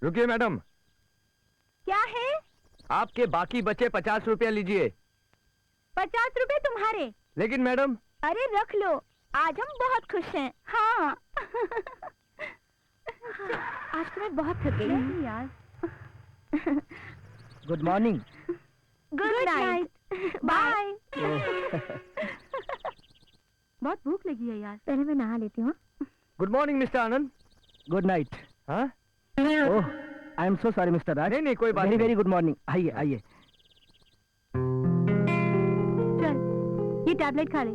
रुकिए मैडम। क्या है? आपके बाकी बचे 50 रुपया लीजिए। 50 रुपए तुम्हारे? लेकिन मैडम। अरे रख लो, आज हम बहुत खुश हैं। हाँ। आज तो मैं बहुत थक गई हूँ यार। Good morning. Good night. Bye. बहुत भूख लगी है यार, पहले मैं नहा लेती हूँ। Good morning Mister Anand. Good night. हाँ? Oh, I am so sorry Mister Raj. नहीं कोई बात नहीं। Very very good morning. आइए आइए। चल ये टैबलेट खा ले।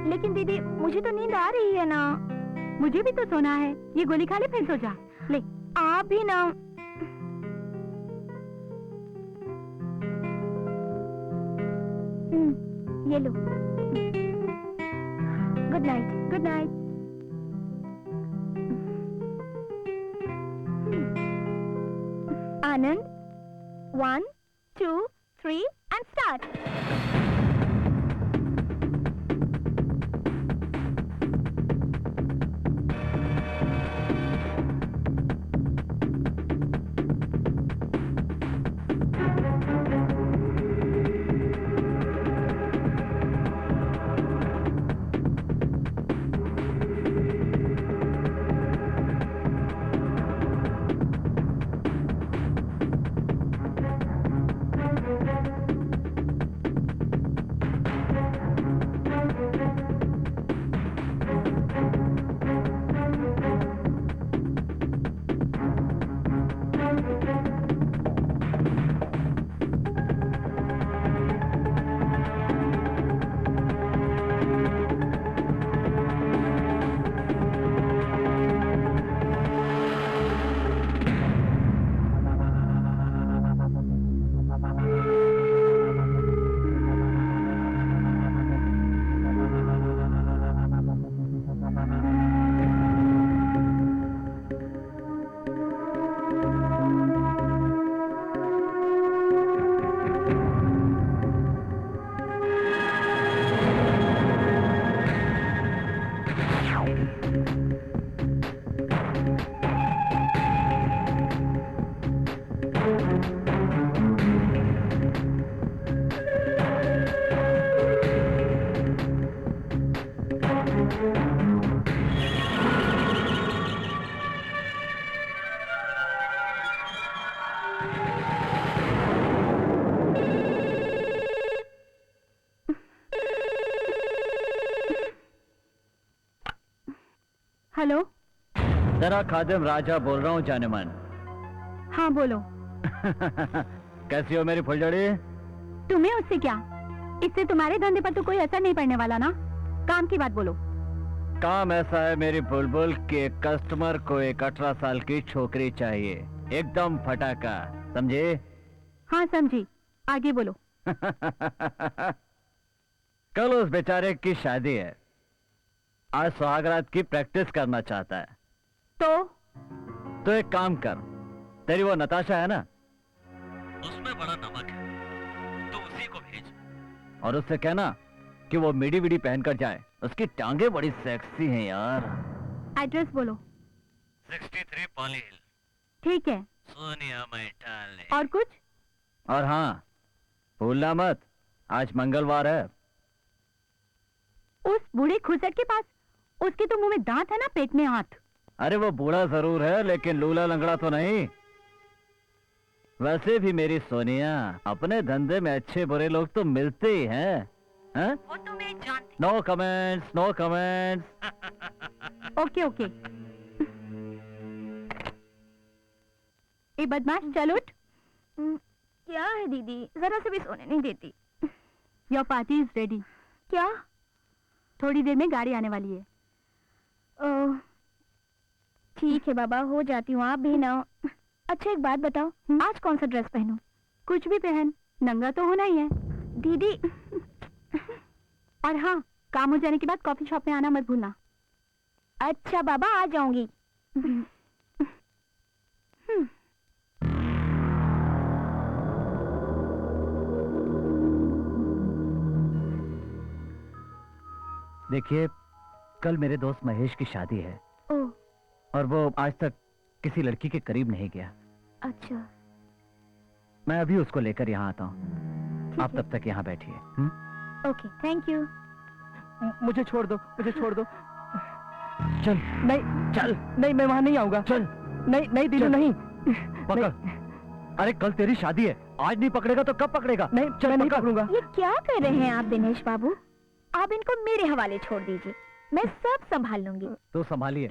लेकिन दीदी मुझे तो नींद आ रही है ना। मुझे भी तो सोना है। ये गोली खा ले फिर सो जा। ले आप भी ना। ये लो। Good night. Good night. Anand 1 2 3 and start. Hello. तेरा खादिम राजा बोल रहा हूँ जाने मन। हाँ बोलो। कैसी हो मेरी फुलझड़ी? तुम्हें उससे क्या? इससे तुम्हारे धंधे पर तो कोई असर नहीं पड़ने वाला ना। काम की बात बोलो। काम ऐसा है मेरी बुलबुल के कस्टमर को एक 18 साल की छोकरी चाहिए, एकदम फटाका, समझे? हाँ समझी, आगे बोलो। कल उस बेचारे की शादी है, आज सुहागरात की प्रैक्टिस करना चाहता है। तो एक काम कर, तेरी वो नताशा है ना, उसमें बड़ा नमक है, तो उसी को भेज और उससे कहना कि वो मिडी विडी पहनकर जाए, उसकी टांगे बड़ी सेक्सी हैं यार। एड्रेस बोलो। 63 पॉली हिल। ठीक है। सोनिया मैटाले। और कुछ? और हाँ, भूलना मत, आज मंगलवार है। उस बूढ़े खुसट के पास, उसके तो मुंह में दांत है ना, पेट में हाथ। अरे वो बूढ़ा जरूर है, लेकिन लूला लंगड़ा तो नहीं। वैसे भी मेरी सोनिया, अपने धंधे में अच्छे बुरे लोग तो मिलते ही हैं, हैं? वो तो मैं जानती। No comments, no comments. Okay okay. ए बदमाश, चल उठ। क्या है दीदी, जरा से भी सोने नहीं देती। Your party is ready. क्या? थोड़ी देर में गाड़ी आने वाली है। ओह ठीक है बाबा, हो जाती हूँ, आप भी ना। अच्छा एक बात बताओ, आज कौन सा ड्रेस पहनूं? कुछ भी पहन, नंगा तो होना ही है दीदी। और हाँ, काम हो जाने के बाद कॉफी शॉप में आना मत भूलना। अच्छा बाबा, आ जाऊंगी। देखिए, कल मेरे दोस्त महेश की शादी है। ओह और वो आज तक किसी लड़की के करीब नहीं गया। अच्छा। मैं अभी उसको लेकर यहाँ आता हूँ, आप तब तक यहाँ बैठिए। Okay, thank you. मुझे छोड़ दो, मुझे छोड़ दो। चल। नहीं चल। नहीं, मैं वहां नहीं आऊंगा। चल। नहीं नहीं दिनू, नहीं। पकड़। अरे कल तेरी शादी है, आज नहीं पकड़ेगा तो कब पकड़ेगा? नहीं, चल, मैं नहीं पकड़। पकड़ूंगा। ये क्या कर रहे हैं आप दिनेश बाबू? आप इनको मेरे हवाले छोड़ दीजिए, मैं सब संभाल लूंगी। तो संभालिए।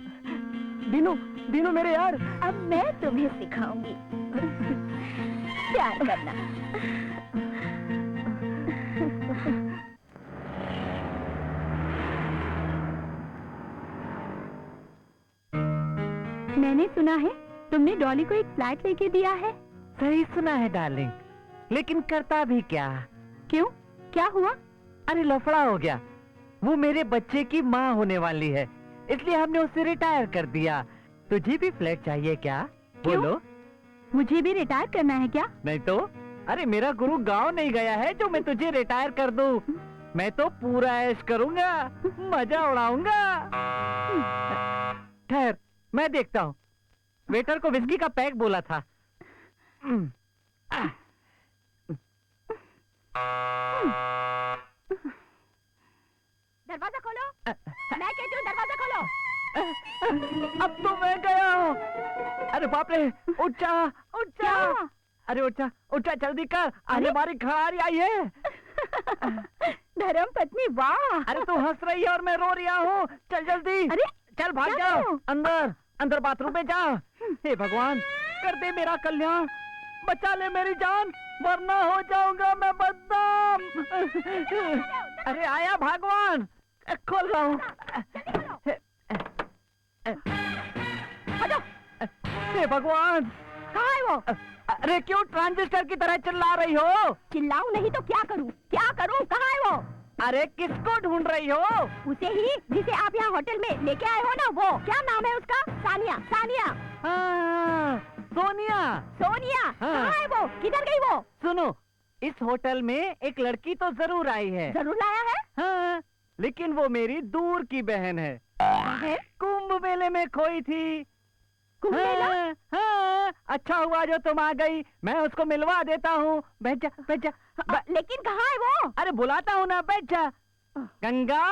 दिनू, दिनू मेरे यार। अब मैं तुम्हें सिखाऊंगी प्यार करना। मैंने सुना है तुमने डॉली को एक फ्लैट लेके दिया है। सही सुना है डार्लिंग, लेकिन करता भी क्या? क्यों, क्या हुआ? अरे लफड़ा हो गया। वो मेरे बच्चे की माँ होने वाली है, इसलिए हमने उसे रिटायर कर दिया। तुझे भी फ्लैट चाहिए क्या? क्यों? बोलो। मुझे भी रिटायर करना है क्या? नहीं तो। अरे मेरा गुरु गांव नहीं गया है जो मैं तुझे रिटायर कर दूं। मैं तो पूरा ऐश करूंगा, मजा उड़ाऊंगा। ठहर, मैं देखता हूँ। वेटर को विस्की का पैक बोला था। दरवाजा खोलो, मैं कहती हूँ दरवाजा खोलो। अब तो मैं गया हूँ। अरे बाप रे, उठ जा, उठ जा। क्या? अरे उठ जा, उठ जा, जल्दी कर, आने हमारी खड़ारी आई है। धर्म पत्नी, वाह। अरे तू हंस रही है और मैं रो रहा हूँ। चल जल्दी। अरे चल भाग क्या जा, करूं? अंदर अंदर बाथरूम में जा। हे भगवान, कर दे मेरा कल्याण, बचा ले मेरी जान, वरना हो जाऊंगा मैं बदनाम। अरे आया भगवान, खोल रहा हूँ। हे भगवान, कहाँ है वो? अरे क्यों ट्रांजिस्टर की तरह चिल्ला रही हो? चिल्लाऊं नहीं तो क्या करूं? क्या करूं? कहाँ है वो? अरे किसको ढूंढ रही हो? उसे ही जिसे आप यहाँ होटल में लेके आए हो ना, वो क्या नाम है उसका? सानिया, सानिया। हाँ, सोनिया। सोनिया, हाँ। कहाँ है वो? किधर गई वो? सुनो, इस होटल में एक लड़की तो जरूर आई है। जरूर लाया है? हाँ, लेकिन वो मेरी दूर की बहन है। है? कुंभ मेले में खोई थी। कुंभ मेला? हाँ, हाँ, अच्छा हुआ जो तुम आ गई, मैं उसको मिलवा देता हूँ। बैठ जा, बैठ जा। लेकिन कहाँ है वो? अरे बुलाता हूँ ना, बैठ जा। गंगा,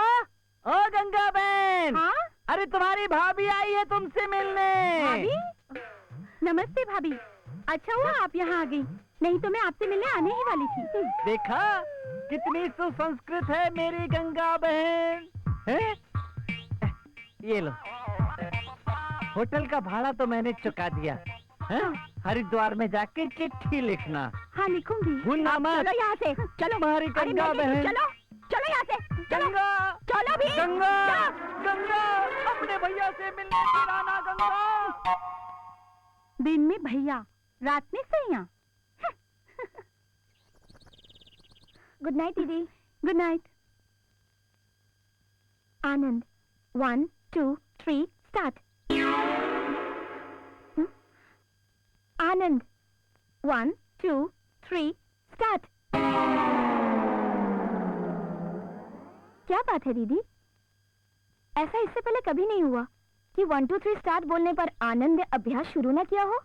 ओ गंगा बहन, हाँ अरे तुम्हारी भाभी आई है तुमसे मिलने। भाभी, नमस्ते भाभी। अच्छा हुआ आप यहाँ आ गई, नहीं तो मैं आपसे मिलने आने ही वाली थी। देखा कितनी सुसंस्कृत है मेरी गंगा बहन है? ये लो, होटल का भाड़ा तो मैंने चुका दिया है? हरिद्वार में जाके चिट्ठी लिखना। हाँ लिखूंगी। भूलना मत। चलो यहाँ से, चलो। तुम्हारी अरे गंगा नहीं, नहीं, बहन। चलो चलो यहाँ से, चलो गंगा, चलो भी। गंगा, चलो। गंगा, अपने भैया से मिलने फिर आना गंगा। दिन में भैया, रात में सैया। गुड नाइट दीदी। Good night. Anand, 1 2 3 start. Anand, 1 2 3 start. क्या बात है दीदी, ऐसा इससे पहले कभी नहीं हुआ कि 1 2 3 स्टार्ट बोलने पर आनंद ने अभ्यास शुरू ना किया हो।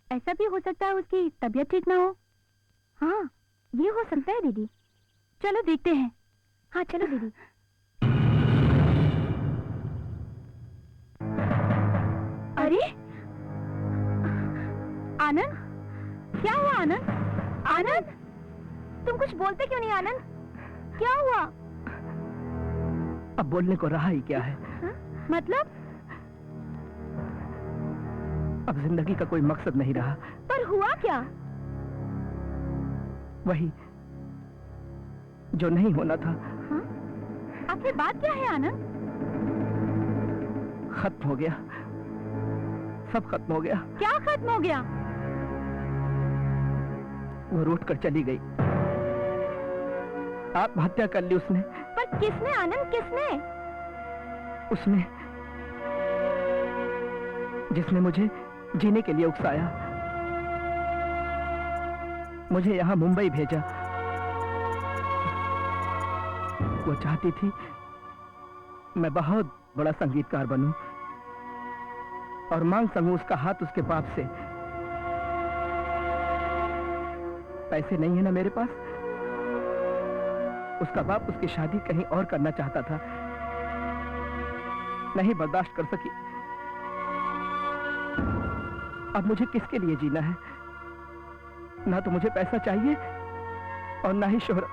ऐसा भी हो सकता है उसकी तबीयत ठीक ना हो। हाँ ये हो सकता है दीदी। चलो देखते हैं। हाँ चलो दीदी। अरे आनंद, क्या हुआ आनंद? आनंद, तुम कुछ बोलते क्यों नहीं आनंद? क्या हुआ? अब बोलने को रहा ही क्या है? हा? मतलब? अब जिंदगी का कोई मकसद नहीं रहा। पर हुआ क्या? वही जो नहीं होना था। हाँ? आखिर बात क्या है आनंद? खत्म हो गया, सब खत्म हो गया। क्या खत्म हो गया? वो रूठ कर चली गई, आत्महत्या कर ली उसने। पर किसने आनंद, किसने? उसने, जिसने मुझे जीने के लिए उकसाया, मुझे यहाँ मुंबई भेजा। वो चाहती थी मैं बहुत बड़ा संगीतकार बनूं और मांग सकूं उसका हाथ उसके बाप से। पैसे नहीं है ना मेरे पास। उसका बाप उसकी शादी कहीं और करना चाहता था, नहीं बर्दाश्त कर सकी। अब मुझे किसके लिए जीना है? ना तो मुझे पैसा चाहिए और ना ही शोहरत।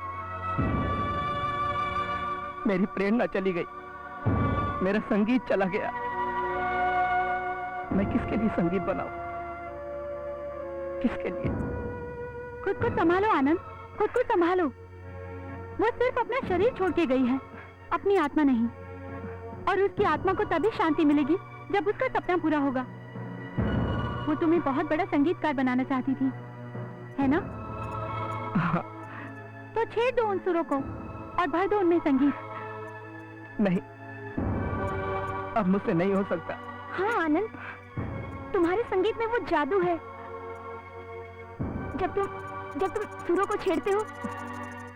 मेरी प्रेरणा चली गई, मेरा संगीत चला गया। मैं किसके लिए संगीत बनाऊं? किसके लिए? खुद को संभालो आनंद, खुद को संभालो। वो सिर्फ अपना शरीर छोड़ के गई है, अपनी आत्मा नहीं। और उसकी आत्मा को तभी शांति मिलेगी जब उसका सपना पूरा होगा। वो तुम्हें बहुत बड़ा संगीतकार बनाना चाहती थी, है ना? हाँ। तो छेड़ दो उन सुरों को और भर दो उनमें संगीत। नहीं, अब मुझसे नहीं हो सकता। हाँ आनंद, तुम्हारे संगीत में वो जादू है। जब तुम सुरों को छेड़ते हो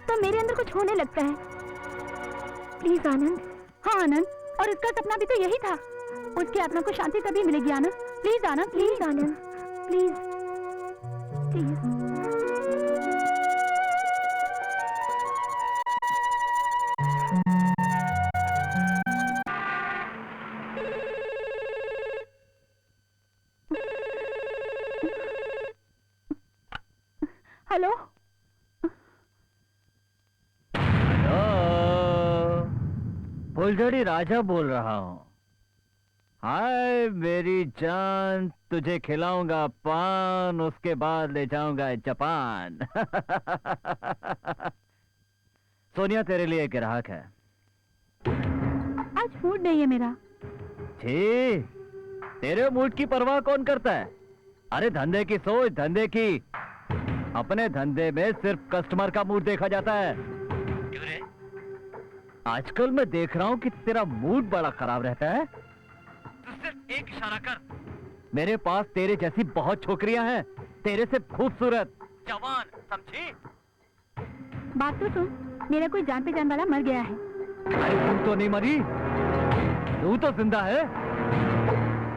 तो मेरे अंदर कुछ होने लगता है। प्लीज आनंद। हाँ आनंद, और उसका सपना भी तो यही था। उसकी आत्मा को शांति तभी मिलेगी Anand. Please Anand, please Anand, please please. Hello, फुलझड़ी राजा बोल रहा हूँ। हाय मेरी जान, तुझे खिलाऊंगा पान, उसके बाद ले जाऊंगा जापान। सोनिया तेरे लिए एक ग्राहक है। आज मूड नहीं है मेरा। छी, तेरे मूड की परवाह कौन करता है? अरे धंधे की सोच, धंधे की। अपने धंधे में सिर्फ कस्टमर का मूड देखा जाता है। क्यों रे? आजकल मैं देख रहा हूँ कि तेरा मूड बड़ा खराब रहता है। तो सिर्फ एक इशारा कर, मेरे पास तेरे जैसी बहुत छोकरियां हैं, तेरे से खूबसूरत, जवान, समझी? बात तो सुन, मेरा कोई जान पहचान वाला मर गया है। अरे तू तो नहीं मरी, तू तो जिंदा है।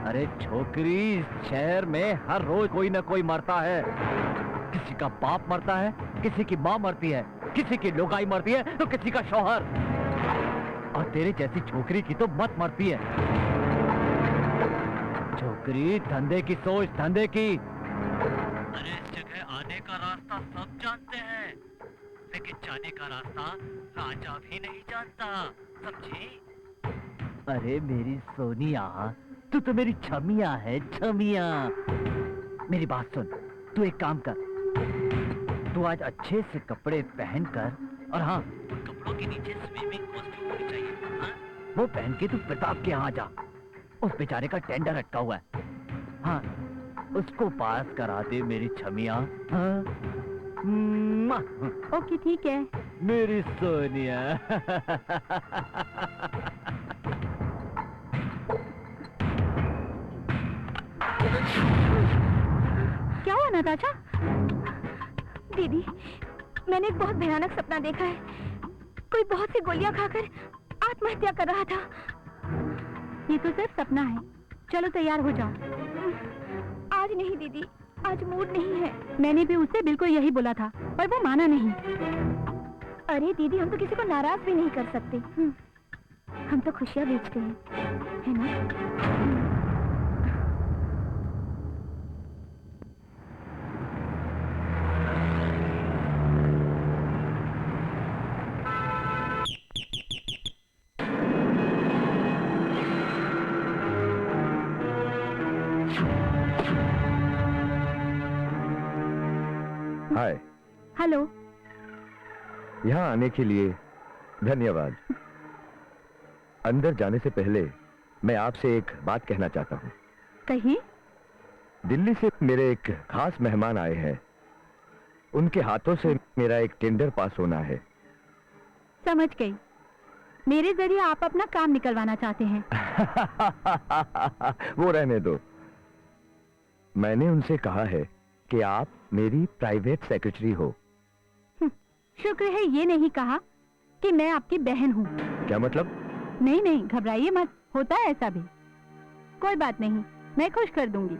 अरे छोकरी, इस शहर में हर रोज कोई ना कोई मरता है। किसी का बाप मरता है, किसी की माँ मरती है, किसी की लुगाई मरती है, तो किसी का शौहर। और तेरी जैसी छोकरी की तो मत मरती है। छोकरी धंधे की सोच, धंधे की। अरे इस जगह आने का रास्ता सब जानते हैं, लेकिन जाने का रास्ता राजा भी नहीं जानता, समझी? अरे मेरी सोनिया, तू तो मेरी छमिया है, छमिया। मेरी बात सुन, तू एक काम कर, तू आज अच्छे से कपड़े पहनकर, और हाँ, उन कपड़ों के नीचे स्विमिंग कॉस्ट्यूम होनी चाहिए, हाँ? वो पहन के तू प्रताप के यहाँ जा। उस बेचारे का टेंडर अटका हुआ है, हाँ, उसको पास करा दे मेरी छमिया, हाँ? ओके ठीक है। मेरी सोनिया। क्या हुआ नताशा? दीदी, मैंने एक बहुत भयानक सपना देखा है। कोई बहुत सी गोलियां खाकर आत्महत्या कर रहा था। ये तो सिर्फ सपना है। चलो तैयार हो जाओ। आज नहीं दीदी, आज मूड नहीं है। मैंने भी उससे बिल्कुल यही बोला था, पर वो माना नहीं। अरे दीदी, हम तो किसी को नाराज भी नहीं कर सकते। हम तो खुशियाँ बेचते हैं, है ना? हाय। हेलो। यहाँ आने के लिए धन्यवाद। अंदर जाने से पहले मैं आपसे एक बात कहना चाहता हूँ। कहिए। दिल्ली से मेरे एक खास मेहमान आए हैं। उनके हाथों से मेरा एक टेंडर पास होना है। समझ गई। मेरे जरिए आप अपना काम निकलवाना चाहते हैं। वो रहने दो। मैंने उनसे कहा है कि आप मेरी प्राइवेट सेक्रेटरी हो। शुक्र है ये नहीं कहा कि मैं आपकी बहन हूँ। क्या मतलब? नहीं नहीं, घबराइए मत, होता है ऐसा भी। कोई बात नहीं, मैं खुश कर दूंगी।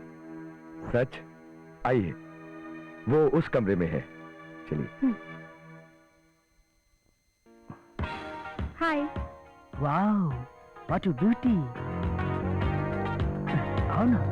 सच? आइए, वो उस कमरे में है, चलिए। Hi. Wow, what a beauty. आओ ना।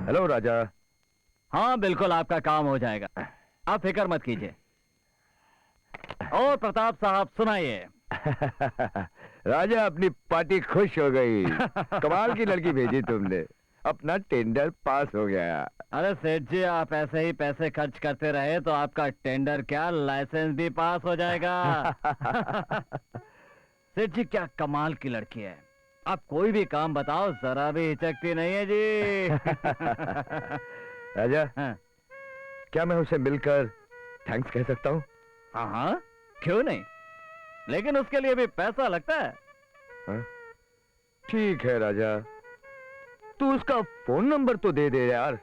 हेलो राजा। हाँ बिल्कुल, आपका काम हो जाएगा, आप फिक्र मत कीजिए। और प्रताप साहब सुनाइए। राजा, अपनी पार्टी खुश हो गई। कमाल की लड़की भेजी तुमने, अपना टेंडर पास हो गया। अरे सेठ जी, आप ऐसे ही पैसे खर्च करते रहे तो आपका टेंडर क्या, लाइसेंस भी पास हो जाएगा। सेठ जी, क्या कमाल की लड़की है। आप कोई भी काम बताओ, जरा भी हिचकती नहीं है जी। राजा, हाँ। क्या मैं उसे मिलकर थैंक्स कह सकता हूँ? हाँ हाँ, क्यों नहीं, लेकिन उसके लिए भी पैसा लगता है। हाँ? ठीक है राजा, तू उसका फोन नंबर तो दे दे यार।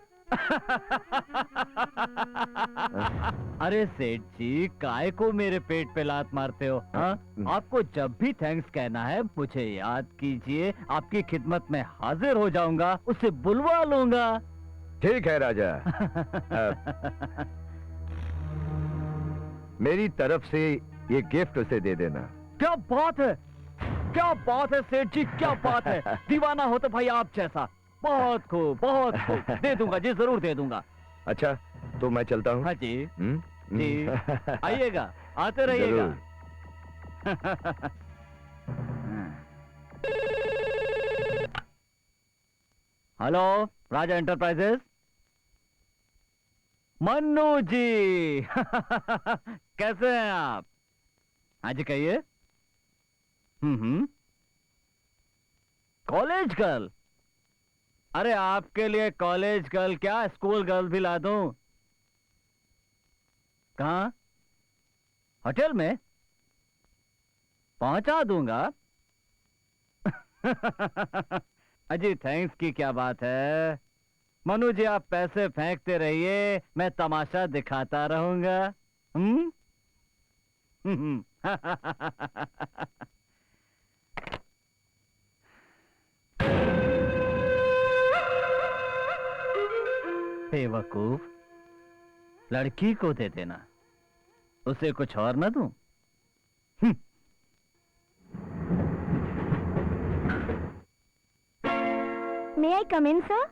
अरे सेठ जी, काय को मेरे पेट पे लात मारते हो? हाँ? आपको जब भी थैंक्स कहना है मुझे याद कीजिए, आपकी खिदमत में हाजिर हो जाऊंगा, उसे बुलवा लूंगा। ठीक है राजा। मेरी तरफ से ये गिफ्ट उसे दे देना। क्या बात है, क्या बात है सेठ जी, क्या बात है। दीवाना हो तो भाई आप जैसा। बहुत खूब, बहुत खूब। दे दूंगा जी, जरूर दे दूंगा। अच्छा, तो मैं चलता हूँ। हाँ जी। जी, आइएगा, आते रहिएगा। हेलो, राजा एंटरप्राइजेस। मन्नू जी। कैसे हैं आप? हाँ जी, कहिए। College girl? अरे आपके लिए कॉलेज गर्ल क्या, स्कूल गर्ल भी ला दूं? कहाँ? होटल में? पहुंचा दूंगा। अजी थैंक्स की क्या बात है। मनु जी, आप पैसे फेंकते रहिए, मैं तमाशा दिखाता रहूंगा। बेवकूफ, लड़की को दे देना, उसे कुछ और न दूं? मे आई कम इन सर?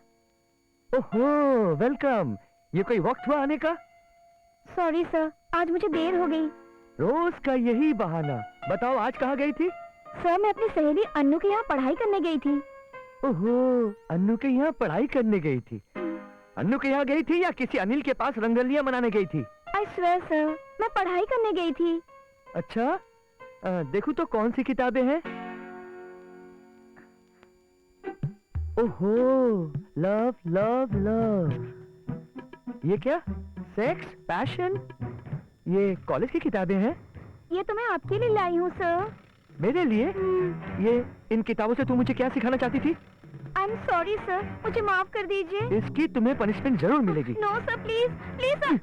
ओहो, वेलकम। ये कोई वक्त हुआ आने का? सॉरी सर, आज मुझे देर हो गई। रोज का यही बहाना। बताओ, आज कहाँ गई थी? सर, मैं अपनी सहेली अन्नू के यहाँ पढ़ाई करने गई थी। ओहो, अन्नू के यहाँ पढ़ाई करने गई थी। अन्नू के यहाँ गई थी या किसी अनिल के पास रंगोलियां मनाने गई थी? आई स्वेयर सर, मैं पढ़ाई करने गई थी। अच्छा, देखो तो कौन सी किताबें हैं? ओहो, लव लव लव। ये क्या? Sex, passion? ये कॉलेज की किताबें हैं? ये तो मैं आपके लिए लाई हूँ सर। मेरे लिए? ये इन किताबों से तू मुझे क्या सिखाना चाहती थी? आई एम सॉरी सर, मुझे माफ कर दीजिए। इसकी तुम्हें पनिशमेंट जरूर मिलेगी। No sir, please please sir,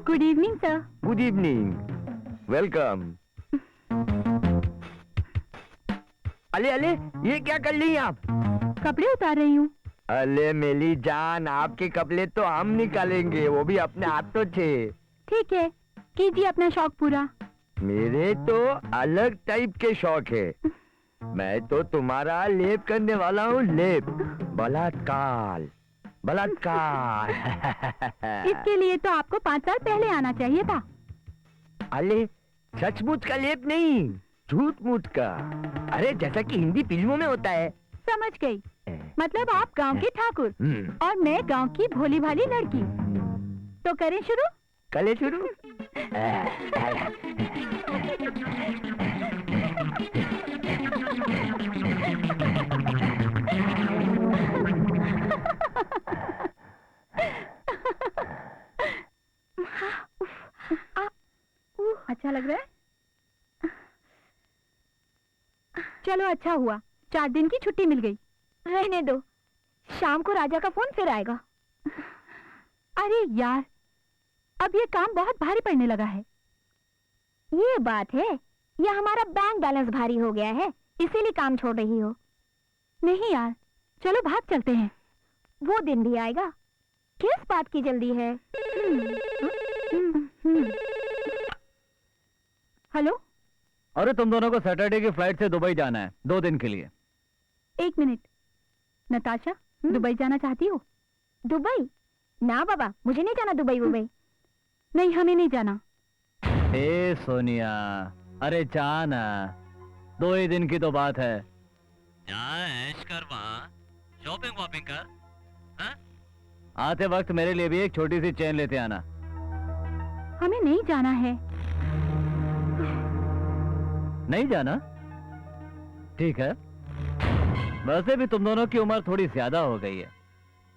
good evening sir. Good evening, welcome. अले अले, ये क्या कर रही हैं आप? कपड़े उतार रही हूँ। अले मेरी जान, आपके कपड़े तो हम निकालेंगे, वो भी अपने हाथों से। ठीक है, कीजिए अपना शौक पूरा। मेरे तो अलग टाइप के शौक है। मैं तो तुम्हारा लेप करने वाला हूँ, लेप। बलात्कार, बलात्कार। इसके लिए तो आपको 5 साल पहले आना चाहिए था। अरे सचमुच का लेप नहीं, झूठ मूठ का। अरे जैसा कि हिंदी फिल्मों में होता है। समझ गई, मतलब आप गांव के ठाकुर और मैं गांव की भोली भाली लड़की। तो करें शुरू? कले शुरू। अच्छा लग रहा है? चलो अच्छा हुआ, 4 दिन की छुट्टी मिल गई। रहने दो, शाम को राजा का फोन फिर आएगा। अरे यार, अब ये काम बहुत भारी पड़ने लगा है। ये बात है, या हमारा बैंक बैलेंस भारी हो गया है, इसीलिए काम छोड़ रही हो? नहीं यार, चलो भाग चलते हैं। वो दिन भी आएगा, किस बात की जल्दी है? हेलो? अरे तुम दोनों को सैटरडे की फ्लाइट से दुबई जाना है 2 दिन के लिए। 1 मिनट, नताशा, दुबई जाना चाहती हो? दुबई? ना बाबा, मुझे नहीं जाना दुबई वुबई। नहीं, हमें नहीं जाना। ए सोनिया, अरे जाना, 2 ही दिन की तो बात है। जा ऐश कर, वहाँ शॉपिंग वॉपिंग कर। हाँ? आते वक्त मेरे लिए भी एक छोटी सी चेन लेते आना। हमें नहीं जाना है। नहीं जाना? ठीक है। वैसे भी तुम दोनों की उम्र थोड़ी ज्यादा हो गई है,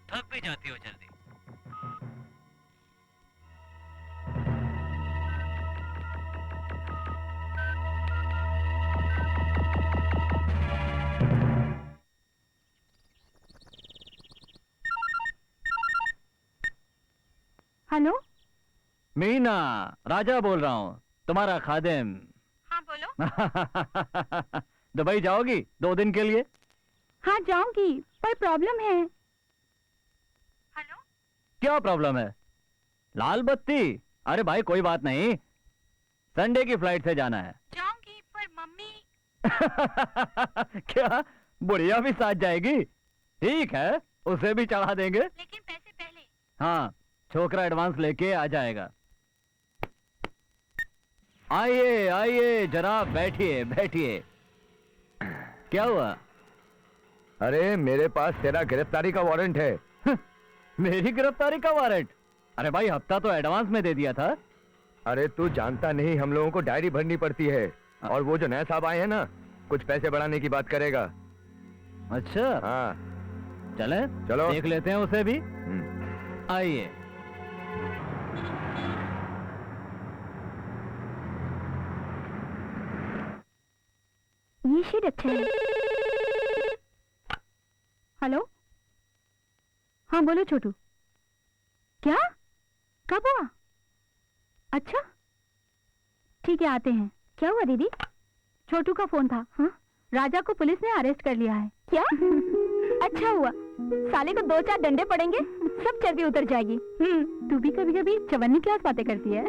थक भी जाती हो जल्दी। हेलो? मीना, राजा बोल रहा हूँ, तुम्हारा खादिम। हाँ बोलो। दुबई जाओगी 2 दिन के लिए? हाँ जाऊंगी, पर प्रॉब्लम है। हेलो? क्या प्रॉब्लम है? लाल बत्ती? अरे भाई कोई बात नहीं, संडे की फ्लाइट से जाना है। जाऊंगी, पर मम्मी। क्या बुढ़िया भी साथ जाएगी? ठीक है, उसे भी चढ़ा देंगे। लेकिन पैसे पहले। हाँ, छोकरा एडवांस लेके आ जाएगा। आइए आइए जरा बैठिए बैठिए। क्या हुआ? अरे मेरे पास तेरा गिरफ्तारी का वारंट है। मेरी गिरफ्तारी का वारंट? अरे भाई हफ्ता तो एडवांस में दे दिया था। अरे तू जानता नहीं, हम लोगों को डायरी भरनी पड़ती है, और वो जो नया साहब आए हैं ना, कुछ पैसे बढ़ाने की बात करेगा। अच्छा हाँ चले चलो। देख लेते हैं उसे भी। आइए। ये शेड अच्छा है। हेलो, हाँ बोलो छोटू। क्या, कब हुआ? अच्छा ठीक है, आते हैं। क्या हुआ दीदी? छोटू का फोन था। हाँ, राजा को पुलिस ने अरेस्ट कर लिया है। क्या? अच्छा हुआ, साले को 2-4 डंडे पड़ेंगे, सब चर्बी उतर जाएगी। तू भी कभी कभी चवन्नी क्लास बातें करती है।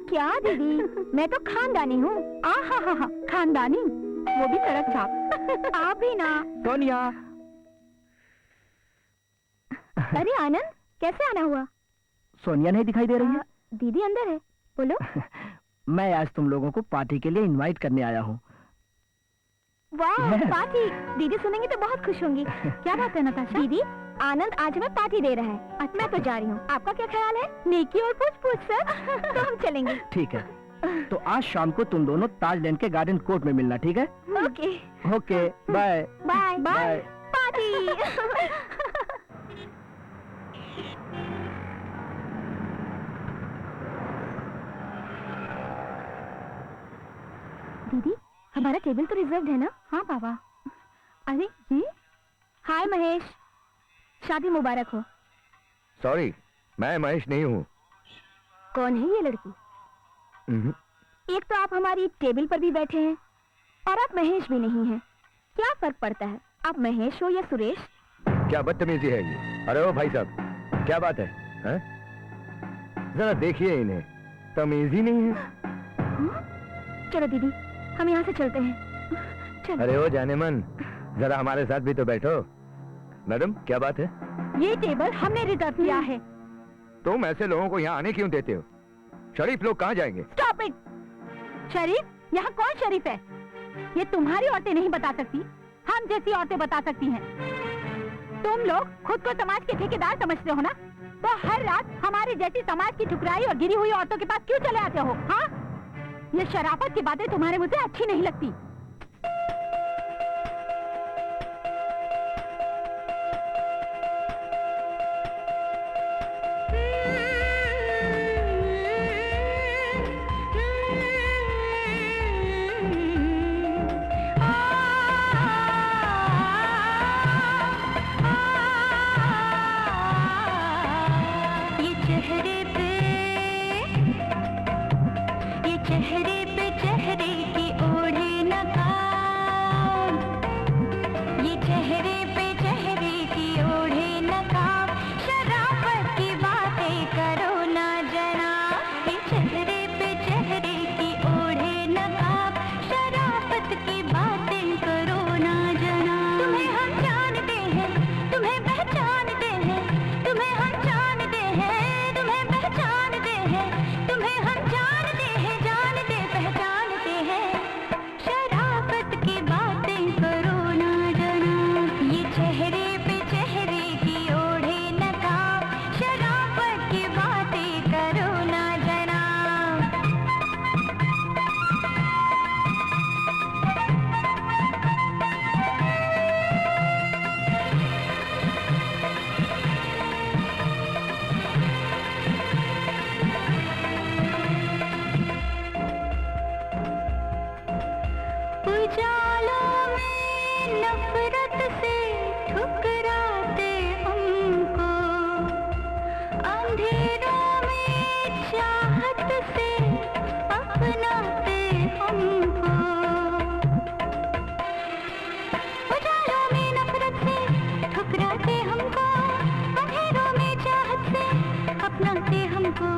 क्या दीदी, मैं तो खानदानी हूँ। हा, खानदानी, वो भी सड़क छाप। आप भी ना। सोनिया। अरे आनंद, कैसे आना हुआ? सोनिया नहीं दिखाई दे रही है? दीदी अंदर है, बोलो। मैं आज तुम लोगों को पार्टी के लिए इनवाइट करने आया हूँ। वाह, पार्टी! दीदी सुनेंगी तो बहुत खुश होंगी। क्या बात है नताशा? दीदी, आनंद आज हमें पार्टी दे रहा है। अच्छा, मैं तो जा रही हूँ। आपका क्या ख्याल है? नेकी और पूछ सर। तो हम चलेंगे। ठीक है, तो आज शाम को तुम दोनों ताज लैंड के गार्डन कोर्ट में मिलना, ठीक है? Okay. Okay, bye bye bye. Party. दीदी, हमारा टेबल तो रिजर्व्ड है ना? हाँ पापा। अरे ये, हाय महेश, शादी मुबारक हो। सॉरी, मैं महेश नहीं हूँ। कौन है ये लड़की? एक तो आप हमारी टेबल पर भी बैठे हैं और आप महेश भी नहीं हैं। क्या फर्क पड़ता है, आप महेश हो या सुरेश? क्या बदतमीजी है ये? अरे ओ भाई साहब, क्या बात है, हैं? जरा देखिए इन्हें, तमीज ही नहीं है। चलो दीदी, हम यहाँ से चलते हैं। चलो। अरे ओ जाने मन, जरा हमारे साथ भी तो बैठो। मैडम, क्या बात है? ये टेबल हमने रिजर्व किया है। तुम ऐसे लोगों को यहाँ आने क्यों देते हो? शरीफ लोग कहाँ जाएंगे? Stop it! शरीफ? यहाँ कौन शरीफ है? ये तुम्हारी औरतें नहीं बता सकती, हम जैसी औरतें बता सकती हैं। तुम लोग खुद को समाज के ठेकेदार समझते हो ना? तो हर रात हमारी जैसी समाज की ठुकराई और गिरी हुई औरतों के पास क्यों चले आते हो? हाँ, ये शराफत की बातें तुम्हारे मुझे अच्छी नहीं लगती। चेहरे की ओढ़े नकाब, ये चेहरे पे चेहरे की ओढ़े नकाब, शराफत की बातें करो ना जनाब। ये चेहरे पे चेहरे की ओढ़े नकाब, शराफत की बातें करो ना जनाब। तुम्हें हम जानते हैं, तुम्हें पहचानते हैं, तुम्हें हम जानते हैं, तुम्हें पहचानते हैं, तुम्हें हम जानते हैं, जानते पहचानते हैं, शराफत की बातें करो ना जनाब। ये चेहरे पे चेहरे की ओढ़े नकाब, शराफत की बातें करो ना जनाब। उजालों में नफरत से ठुकराते हमको, अंधेरों में चाहत से अपनाते हमको। उजालों में नफरत से ठुकराते हमको, अंधेरों में चाहत से अपनाते हमको।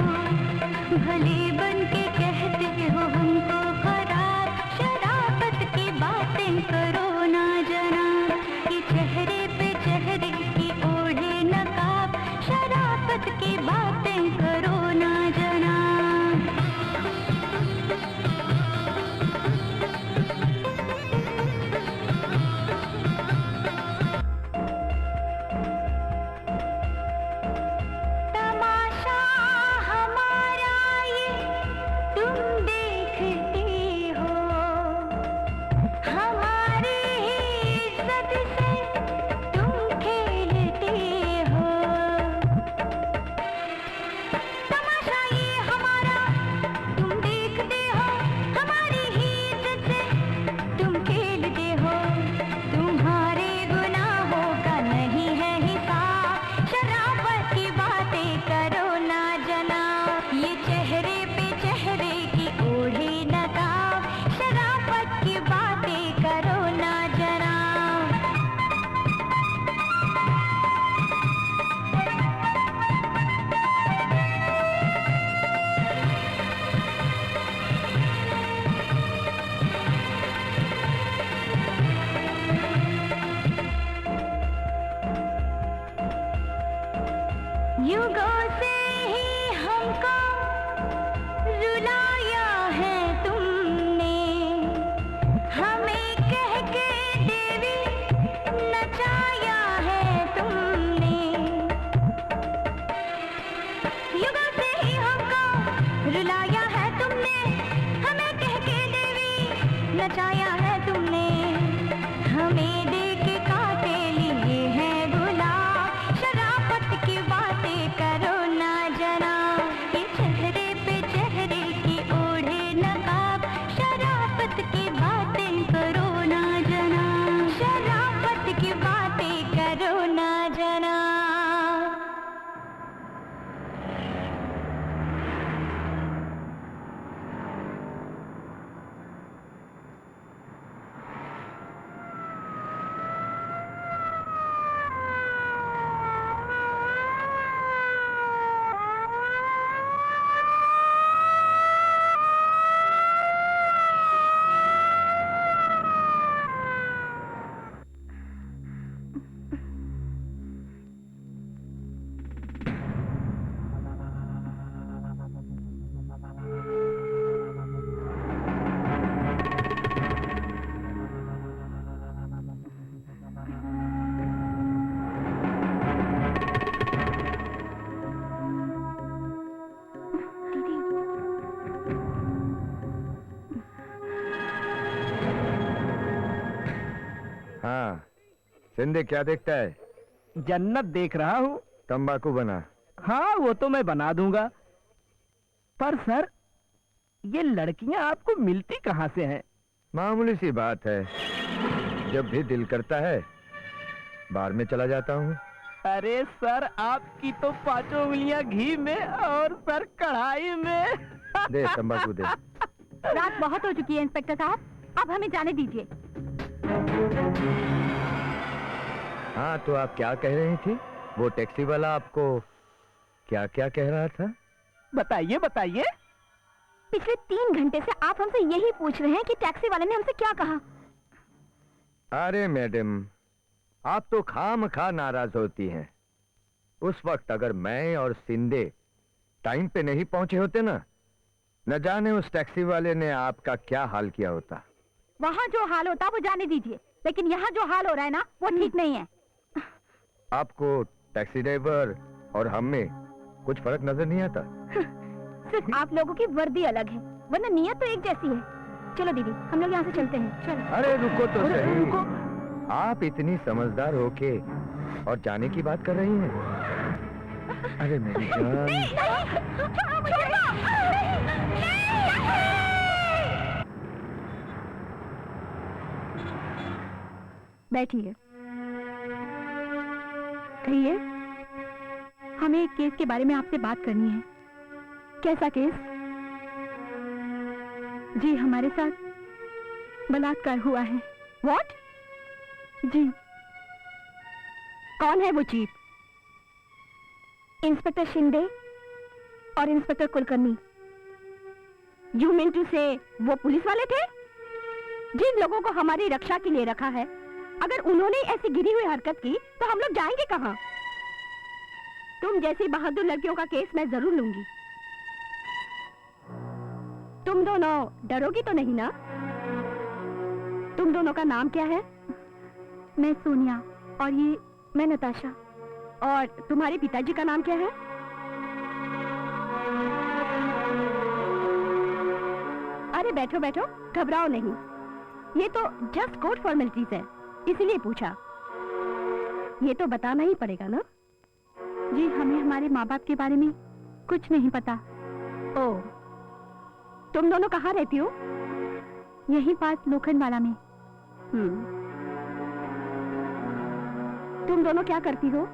भले बन के कहते हो हमको खराब, शराफत की बातें करो ना जनाब। ये चेहरे पे चेहरे की ओढ़े नकाब, शराफत की बातें करो ना जनाब। तमाशा ये चेहरे पे चेहरे की ओढ़े नकाब, शराफत की बातें करो ना जरा। युगों से ही हमको रुलाया है तुमने, हमें कह के देवी नचाया है तुमने। युगों से ही हमको रुलाया है तुमने, हमें कह के देवी नचाया है तुमने। हमें देख के कांटे लिए हैं गुलाब, शराफत की बातें करो ना जना। ये चेहरे पे चेहरे की ओढ़े नकाब, शराफत की बातें करो ना जना, शराफत की बातें करो ना जना। हाँ, सिंधे क्या देखता है? जन्नत देख रहा हूँ। तंबाकू बना। हाँ, वो तो मैं बना दूंगा, पर सर ये लड़कियां आपको मिलती कहाँ से हैं? मामूली सी बात है, जब भी दिल करता है बार में चला जाता हूँ। अरे सर, आपकी तो पांचों उंगलियां घी में और सर कढ़ाई में। दे तंबाकू दे। रात बहुत हो चुकी है इंस्पेक्टर साहब, अब हमें जाने दीजिए। हाँ, तो आप क्या कह रही थी? वो टैक्सी वाला आपको क्या क्या कह रहा था? बताइए बताइए। पिछले 3 घंटे से आप हमसे यही पूछ रहे हैं कि टैक्सी वाले ने हमसे क्या कहा। अरे मैडम, आप तो खामखा नाराज होती हैं। उस वक्त अगर मैं और सिंधे टाइम पे नहीं पहुंचे होते ना, न जाने उस टैक्सी वाले ने आपका क्या हाल किया होता। वहाँ जो हाल होता वो जाने दीजिए, लेकिन यहाँ जो हाल हो रहा है ना वो ठीक नहीं है। आपको टैक्सी ड्राइवर और हम में कुछ फर्क नजर नहीं आता? सिर्फ आप लोगों की वर्दी अलग है, वरना नियत तो एक जैसी है। चलो दीदी, हम लोग यहाँ से चलते हैं। चलो। अरे रुको तो अरे, सही। रुको। आप इतनी समझदार होके और जाने की बात कर रही हैं। अरे मेरी जान। बैठिए। कहिए, हमें एक केस के बारे में आपसे बात करनी है। कैसा केस? जी, हमारे साथ बलात्कार हुआ है। What? जी। कौन है वो चीफ? इंस्पेक्टर शिंदे और inspector Kulkarni. You mean to say वो पुलिस वाले थे जिन लोगों को हमारी रक्षा के लिए रखा है? अगर उन्होंने ऐसी गिरी हुई हरकत की तो हम लोग जाएंगे कहाँ? तुम जैसी बहादुर लड़कियों का केस मैं जरूर लूंगी। तुम दोनों डरोगी तो नहीं ना? तुम दोनों का नाम क्या है? मैं सोनिया और ये मैं नताशा। और तुम्हारे पिताजी का नाम क्या है? अरे बैठो बैठो, घबराओ नहीं। ये तो जस्ट कोर्ट फॉर्मेलिटीज है, इसलिए पूछा। ये तो बताना ही पड़ेगा ना? जी, हमें हमारे माँ बाप के बारे में कुछ नहीं पता। ओह, तुम दोनों कहाँ रहती हो? यही पास लोखंडवाला में। तुम दोनों क्या करती हो?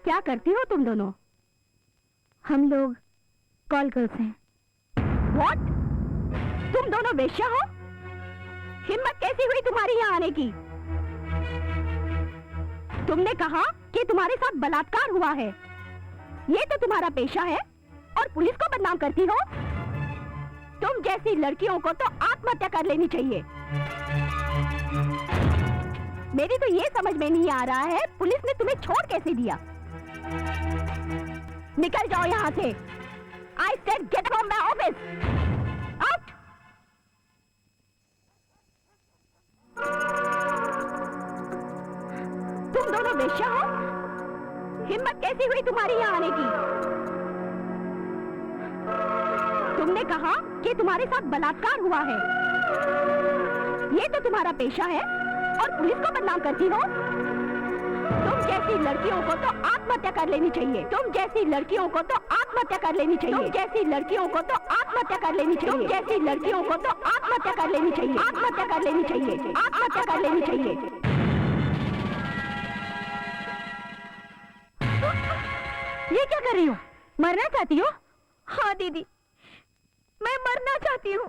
क्या करती हो तुम दोनों? हम लोग कॉल गर्ल्स हैं। What? तुम दोनों वेश्या हो? हिम्मत कैसी हुई तुम्हारी यहाँ आने की? तुमने कहा कि तुम्हारे साथ बलात्कार हुआ है। ये तो तुम्हारा पेशा है और पुलिस को बदनाम करती हो। तुम जैसी लड़कियों को तो आत्महत्या कर लेनी चाहिए। मेरी तो ये समझ में नहीं आ रहा है, पुलिस ने तुम्हें छोड़ कैसे दिया? निकल जाओ यहाँ से। I said get from my office. Out. तुम दोनों वेश्या हो? हिम्मत कैसी हुई तुम्हारी यहाँ आने की? तुमने कहा कि तुम्हारे साथ बलात्कार हुआ है। ये तो तुम्हारा पेशा है और पुलिस को बदनाम करती हो। तुम जैसी लड़कियों को तो आत्महत्या कर लेनी चाहिए। तुम जैसी लड़कियों को तो आत्महत्या कर लेनी चाहिए। तुम जैसी लड़कियों को तो आत्महत्या कर लेनी चाहिए। तुम जैसी लड़कियों को तो आत्महत्या कर लेनी चाहिए। आत्महत्या कर लेनी चाहिए। आत्महत्या कर लेनी चाहिए। ये क्या कर रही हो? मरना चाहती हो? हाँ दीदी, मैं मरना चाहती हूँ।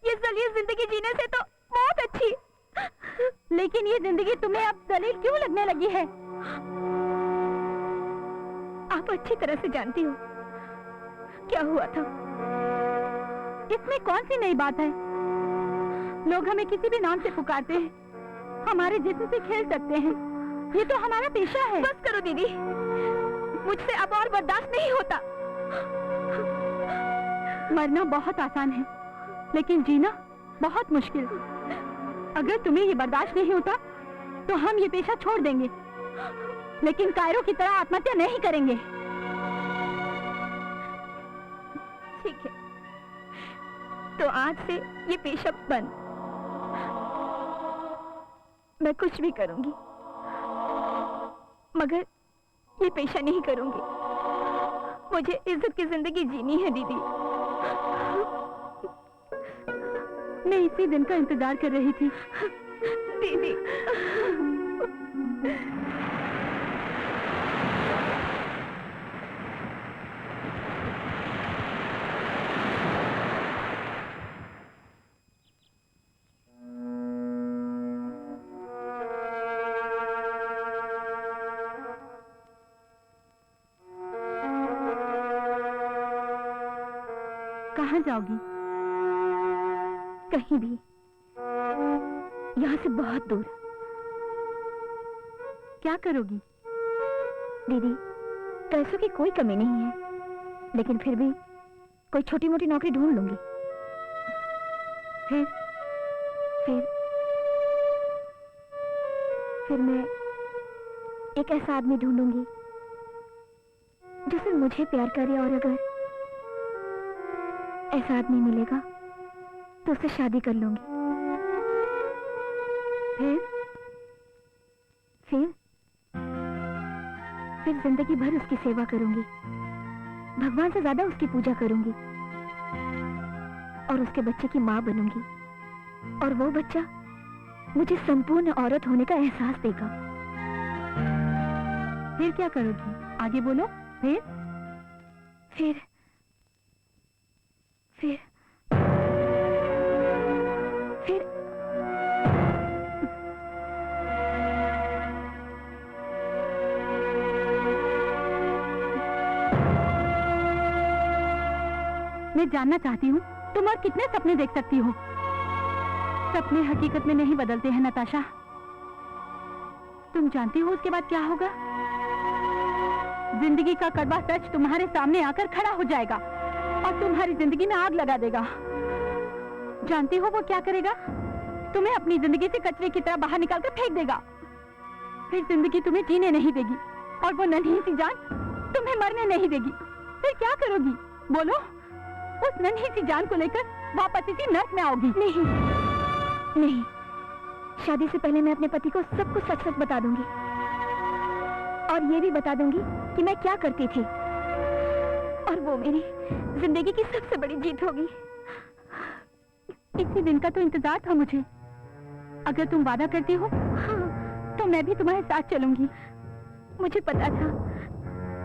ये जलील जिंदगी जीने से तो बहुत अच्छी। लेकिन ये जिंदगी तुम्हें अब जलील क्यों लगने लगी है? आप अच्छी तरह से जानती हो क्या हुआ था। इसमें कौन सी नई बात है? लोग हमें किसी भी नाम से पुकारते हैं, हमारे जिस्म से खेल सकते हैं। ये तो हमारा पेशा है। बस करो दीदी, मुझसे अब और बर्दाश्त नहीं होता। मरना बहुत आसान है, लेकिन जीना बहुत मुश्किल। अगर तुम्हें ये बर्दाश्त नहीं होता तो हम ये पेशा छोड़ देंगे, लेकिन कायरों की तरह आत्महत्या नहीं करेंगे। ठीक है, तो आज से ये पेशा बंद। मैं कुछ भी करूंगी, मगर ये पेशा नहीं करूंगी। मुझे इज्जत की जिंदगी जीनी है दीदी। मैं इसी दिन का इंतजार कर रही थी दीदी। कहाँ जाओगी? कहीं भी, यहाँ से बहुत दूर। क्या करोगी? दीदी, पैसों की कोई कमी नहीं है, लेकिन फिर भी कोई छोटी मोटी नौकरी ढूंढ लूंगी। फिर मैं एक ऐसा आदमी ढूंढूंगी जो सिर्फ मुझे प्यार करे, और अगर ऐसा आदमी मिलेगा तो उससे शादी कर लूंगी। फिर जिंदगी भर उसकी सेवा करूंगी, भगवान से ज्यादा उसकी पूजा करूंगी, और उसके बच्चे की माँ बनूंगी, और वो बच्चा मुझे संपूर्ण औरत होने का एहसास देगा। फिर क्या करोगी? आगे बोलो। फिर मैं जानना चाहती हूँ तुम और कितने सपने देख सकती हो। सपने हकीकत में नहीं बदलते हैं नताशा। तुम जानती हो उसके बाद क्या होगा? जिंदगी का कड़वा सच तुम्हारे सामने आकर खड़ा हो जाएगा और तुम्हारी जिंदगी में आग लगा देगा। जानती हो वो क्या करेगा? तुम्हें अपनी जिंदगी से कचरे की तरह बाहर निकालकर फेंक देगा। फिर जिंदगी तुम्हें जीने नहीं देगी और वो नन्ही सी जान तुम्हें मरने नहीं देगी। फिर क्या करोगी? बोलो। उस नन्ही सी जान को लेकर वापस इसी नर्क में आओगी? नहीं, शादी से पहले मैं अपने पति को सब कुछ सच सच बता दूंगी, और ये भी बता दूंगी कि मैं क्या करती थी, और वो मेरी जिंदगी की सबसे बड़ी जीत होगी। इसी दिन का तो इंतजार था मुझे। अगर तुम वादा करती हो तो मैं भी तुम्हारे साथ चलूंगी। मुझे पता था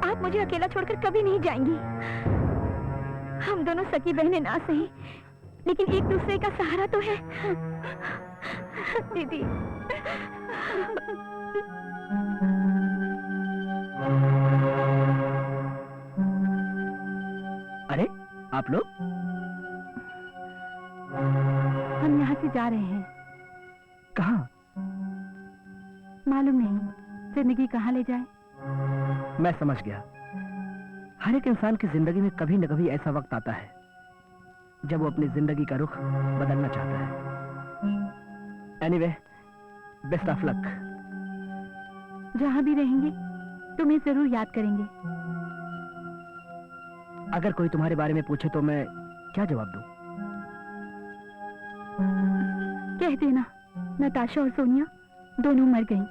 आप आप मुझे अकेला छोड़कर कभी नहीं जाएंगी। हम दोनों सकी बहनें ना सही, लेकिन एक दूसरे का सहारा तो है। दीदी। अरे आप लोग? हम यहाँ से जा रहे हैं। कहाँ? मालूम नहीं, जिंदगी कहाँ ले जाए। मैं समझ गया। हर एक इंसान की जिंदगी में कभी न कभी ऐसा वक्त आता है जब वो अपनी जिंदगी का रुख बदलना चाहता है। Anyway, best of luck. जहाँ भी रहेंगे तुम्हें जरूर याद करेंगे। अगर कोई तुम्हारे बारे में पूछे तो मैं क्या जवाब दूं? कह देना नताशा और सोनिया दोनों मर गईं।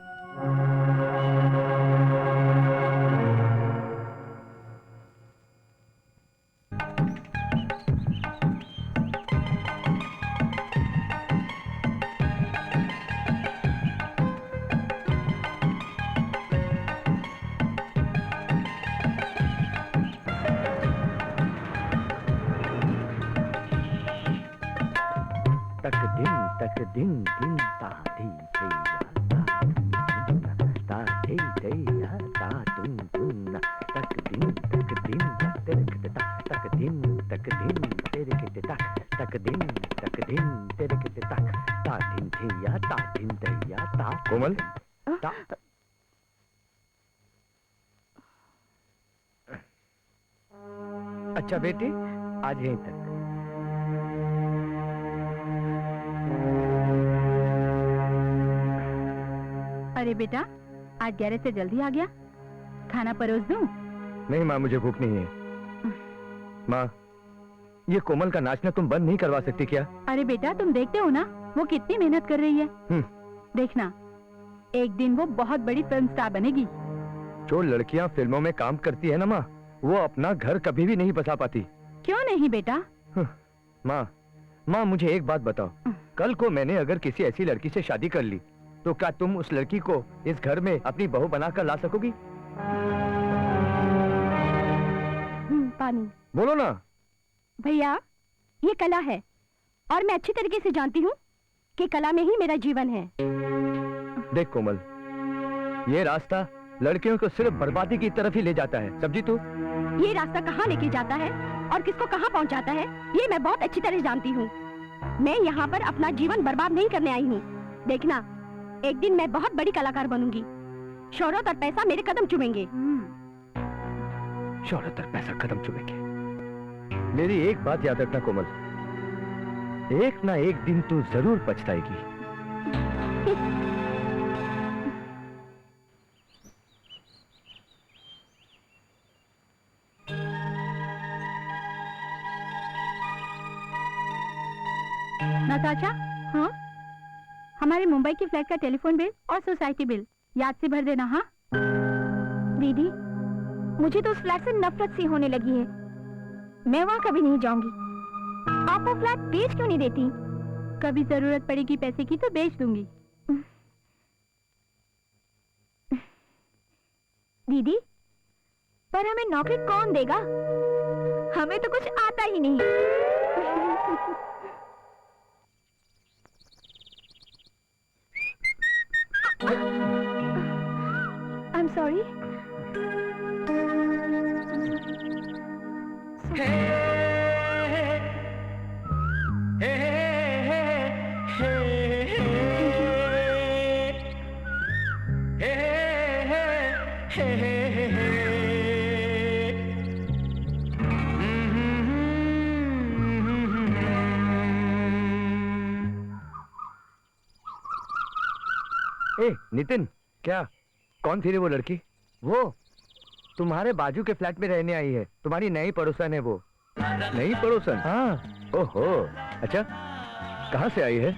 तक दिन दिन ता धी थे ता थे या ता तुम तुम तक दिन तेरे के तक दिन तेरे के तक दिन तेरे के ता दिन थे या ता कोमल ता। अच्छा बेटी, आज यहीं तक। अरे बेटा, आज गैरेज से जल्दी आ गया। खाना परोस दूं? नहीं माँ, मुझे भूख नहीं है। माँ, ये कोमल का नाचना तुम बंद नहीं करवा सकती क्या? अरे बेटा, तुम देखते हो ना वो कितनी मेहनत कर रही है। देखना, एक दिन वो बहुत बड़ी फिल्म स्टार बनेगी। जो लड़कियाँ फिल्मों में काम करती है ना माँ, वो अपना घर कभी भी नहीं बसा पाती। क्यों नहीं बेटा? माँ मुझे एक बात बताओ, कल को मैंने अगर किसी ऐसी लड़की से शादी कर ली तो क्या तुम उस लड़की को इस घर में अपनी बहू बनाकर ला सकोगी? पानी। बोलो ना। भैया, ये कला है और मैं अच्छी तरीके से जानती हूँ कि कला में ही मेरा जीवन है। देख कोमल, ये रास्ता लड़कियों को सिर्फ बर्बादी की तरफ ही ले जाता है, समझी तू? ये रास्ता कहाँ लेके जाता है और किसको कहाँ पहुँचाता है, ये मैं बहुत अच्छी तरह जानती हूँ। मैं यहाँ पर अपना जीवन बर्बाद नहीं करने आई हूँ। देखना, एक दिन मैं बहुत बड़ी कलाकार बनूंगी। शोहरत और पैसा मेरे कदम चूमेंगे। शोहरत और पैसा कदम चूमेंगे। मेरी एक बात याद रखना कोमल, एक ना एक दिन तू जरूर पछताएगी। नताशा, हाँ? हमारे मुंबई की फ्लैट का टेलीफोन बिल और सोसाइटी बिल याद से भर देना। हाँ दीदी, मुझे तो उस फ्लैट से नफरत सी होने लगी है। मैं वहाँ कभी नहीं जाऊंगी। आप वो फ्लैट बेच क्यों नहीं देती? कभी जरूरत पड़ेगी पैसे की तो बेच दूंगी। दीदी, पर हमें नौकरी कौन देगा? हमें तो कुछ आता ही नहीं। I'm sorry. नितिन, क्या? कौन थी रे वो लड़की? वो तुम्हारे बाजू के फ्लैट में रहने आई है, तुम्हारी नई पड़ोसन है वो। नई पड़ोसन? हाँ। ओहो, अच्छा, कहाँ से आई है?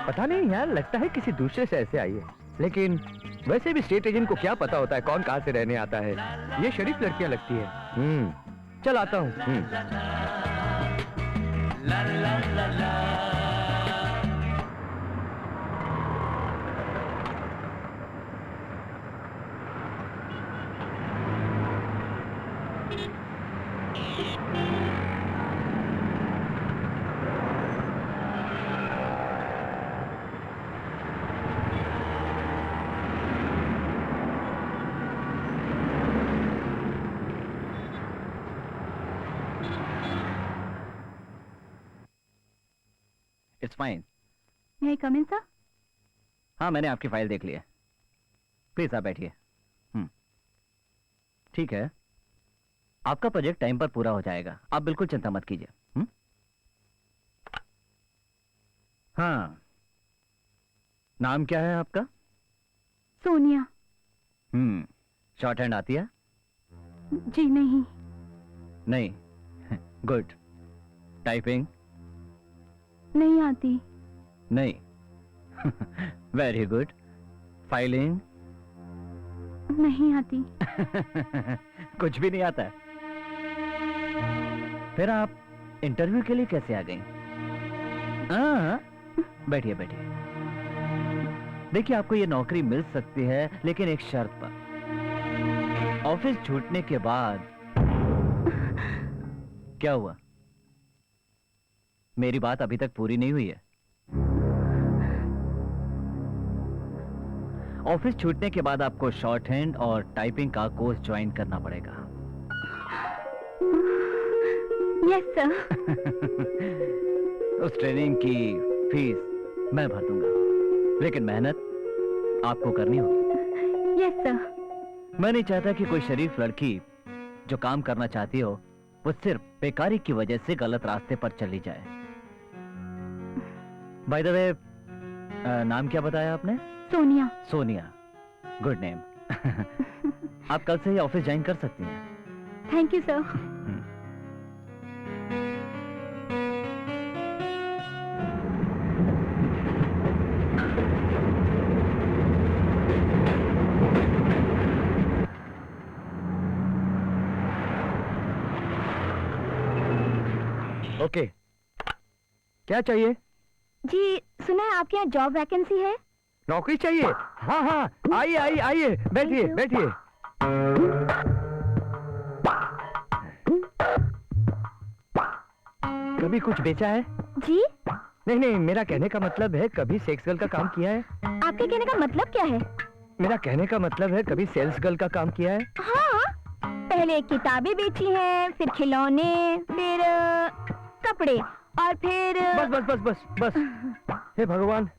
पता नहीं यार, लगता है किसी दूसरे से ऐसे आई है। लेकिन वैसे भी स्टेट एजेंट को क्या पता होता है कौन कहाँ से रहने आता है। ये शरीफ लड़कियां लगती है। चल आता हूँ। It's fine. May I come in, sir? हाँ, मैंने आपकी फाइल देख ली है। प्लीज आप बैठिए। ठीक है, आपका प्रोजेक्ट टाइम पर पूरा हो जाएगा, आप बिल्कुल चिंता मत कीजिए। हाँ, नाम क्या है आपका? सोनिया। शॉर्ट हैंड आती है? जी नहीं। नहीं। गुड। टाइपिंग? नहीं आती। नहीं। Very good. फाइलिंग? नहीं आती। कुछ भी नहीं आता है? फिर आप इंटरव्यू के लिए कैसे आ गई? हाँ, बैठिए बैठिए। देखिए, आपको ये नौकरी मिल सकती है, लेकिन एक शर्त पर। ऑफिस छूटने के बाद। क्या हुआ? मेरी बात अभी तक पूरी नहीं हुई है। ऑफिस छूटने के बाद आपको शॉर्ट हैंड और टाइपिंग का कोर्स ज्वाइन करना पड़ेगा। Yes sir. उस ट्रेनिंग की फीस मैं भर दूंगा, लेकिन मेहनत आपको करनी होगी। Yes sir. मैं नहीं चाहता कि कोई शरीफ लड़की जो काम करना चाहती हो, वो सिर्फ बेकारी की वजह से गलत रास्ते पर चली जाए। बाय द वे, नाम क्या बताया आपने? सोनिया। Sonia, good name. आप कल से ही ऑफिस ज्वाइन कर सकती हैं। Thank you sir. ओके, क्या चाहिए? जी, सुना है आपके यहाँ जॉब वैकेंसी है? नौकरी चाहिए? हाँ हाँ, आइए आइए आइए, बैठिए Thank you. बैठिए। कभी कुछ बेचा है? जी? नहीं नहीं, मेरा कहने का मतलब है कभी सेक्स गर्ल का काम किया है? आपके कहने का मतलब क्या है? मेरा कहने का मतलब है कभी सेल्स गर्ल का काम किया है? हाँ, पहले किताबें बेची हैं, फिर खिलौने, फिर कपड़े, और फिर बस बस बस बस बस। हे भगवान,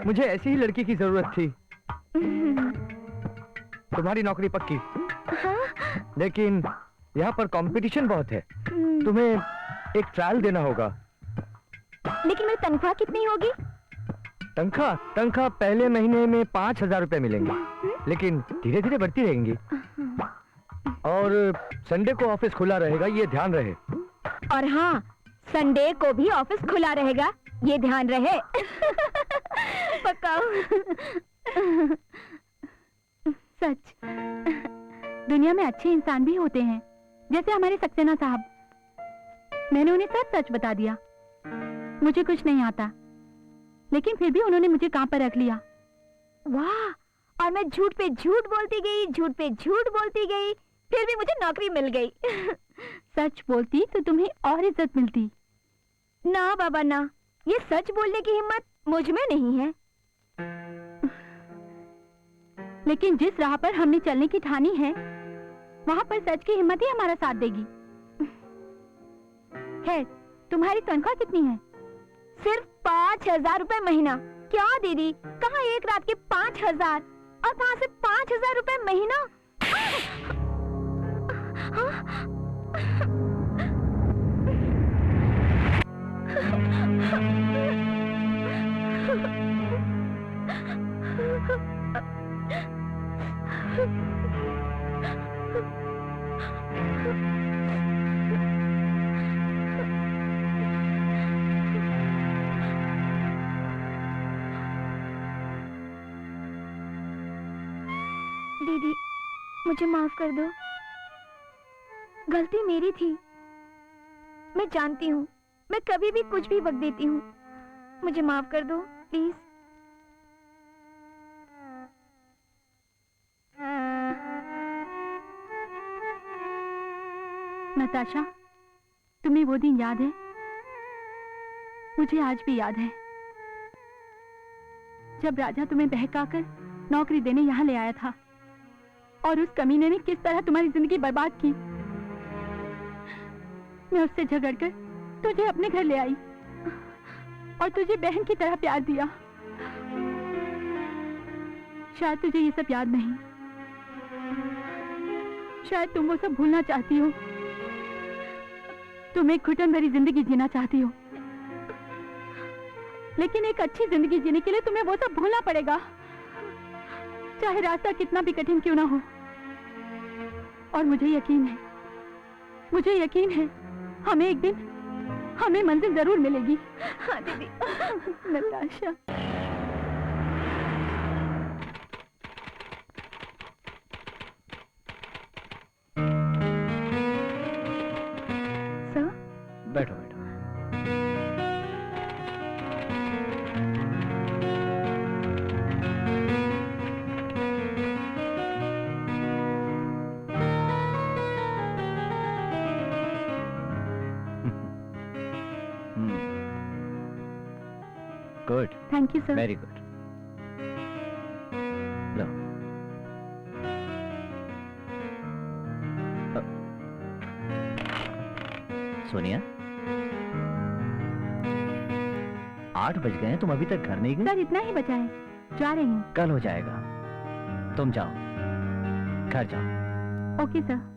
मुझे ऐसी ही लड़की की जरूरत थी। तुम्हारी नौकरी पक्की, हाँ? लेकिन यहाँ पर कंपटीशन बहुत है। तुम्हें एक ट्रायल देना होगा। लेकिन मेरी तनख्वाह कितनी होगी? तनख्वाह तनख्वाह पहले महीने में 5,000 रुपए मिलेंगे, लेकिन धीरे धीरे बढ़ती रहेंगी। और संडे को ऑफिस खुला रहेगा, ये ध्यान रहे। और हाँ, संडे को भी ऑफिस खुला रहेगा, ये ध्यान रहे। पक्का। सच, दुनिया में अच्छे इंसान भी होते हैं, जैसे हमारे सक्सेना साहब। मैंने उन्हें सब सच बता दिया। मुझे कुछ नहीं आता, लेकिन फिर भी उन्होंने मुझे काम पर रख लिया। वाह! और मैं झूठ पे झूठ बोलती गई, झूठ पे झूठ बोलती गई, फिर भी मुझे नौकरी मिल गई। सच बोलती तो तुम्हें और इज्जत मिलती। ना बाबा ना, ये सच बोलने की हिम्मत मुझ में नहीं है। लेकिन जिस राह पर हमने चलने की ठानी है, वहां पर सच की हिम्मत ही हमारा साथ देगी। है, तुम्हारी तनख्वाह कितनी है? सिर्फ 5,000 रुपए महीना। क्या दीदी, कहाँ एक रात के 5,000 और कहाँ से 5,000 रुपए महीना? दीदी, मुझे माफ कर दो। गलती मेरी थी। मैं जानती हूँ, मैं कभी भी कुछ भी बक देती हूँ। मुझे माफ कर दो, प्लीज। नताशा, तुम्हें वो दिन याद है? मुझे आज भी याद है, जब राजा तुम्हें बहकाकर नौकरी देने यहाँ ले आया था और उस कमीने ने किस तरह तुम्हारी जिंदगी बर्बाद की। मैं उससे झगड़कर तुझे अपने घर ले आई और तुझे बहन की तरह प्यार दिया। शायद तुझे ये सब याद नहीं, शायद तुम वो सब भूलना चाहती हो, तुम एक घुटन भरी जिंदगी जीना चाहती हो, लेकिन एक अच्छी जिंदगी जीने के लिए तुम्हें वो सब भूलना पड़ेगा, चाहे रास्ता कितना भी कठिन क्यों ना हो। और मुझे यकीन है हमें एक दिन हमें मंजिल जरूर मिलेगी। हाँ दीदी। नताशा, सर, बैठो बैठो। Good, thank you sir. Very good. लो। सोनिया, 8 बज गए हैं, तुम अभी तक घर नहीं गए? सर इतना ही बचा है, जा रही हूँ। कल हो जाएगा, तुम जाओ, घर जाओ। Okay sir.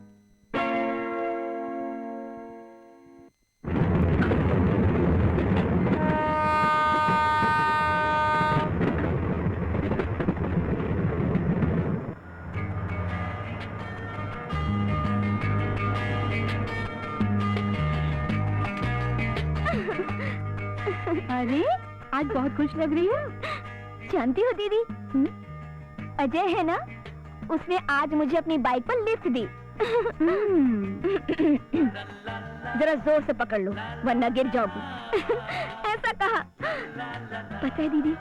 अरे आज बहुत खुश लग रही हो। जानती हो दीदी, अजय है ना, उसने आज मुझे अपनी बाइक पर लिफ्ट दी। जरा जोर से पकड़ लो वरना गिर जाओगी। ऐसा कहा। पता है दीदी,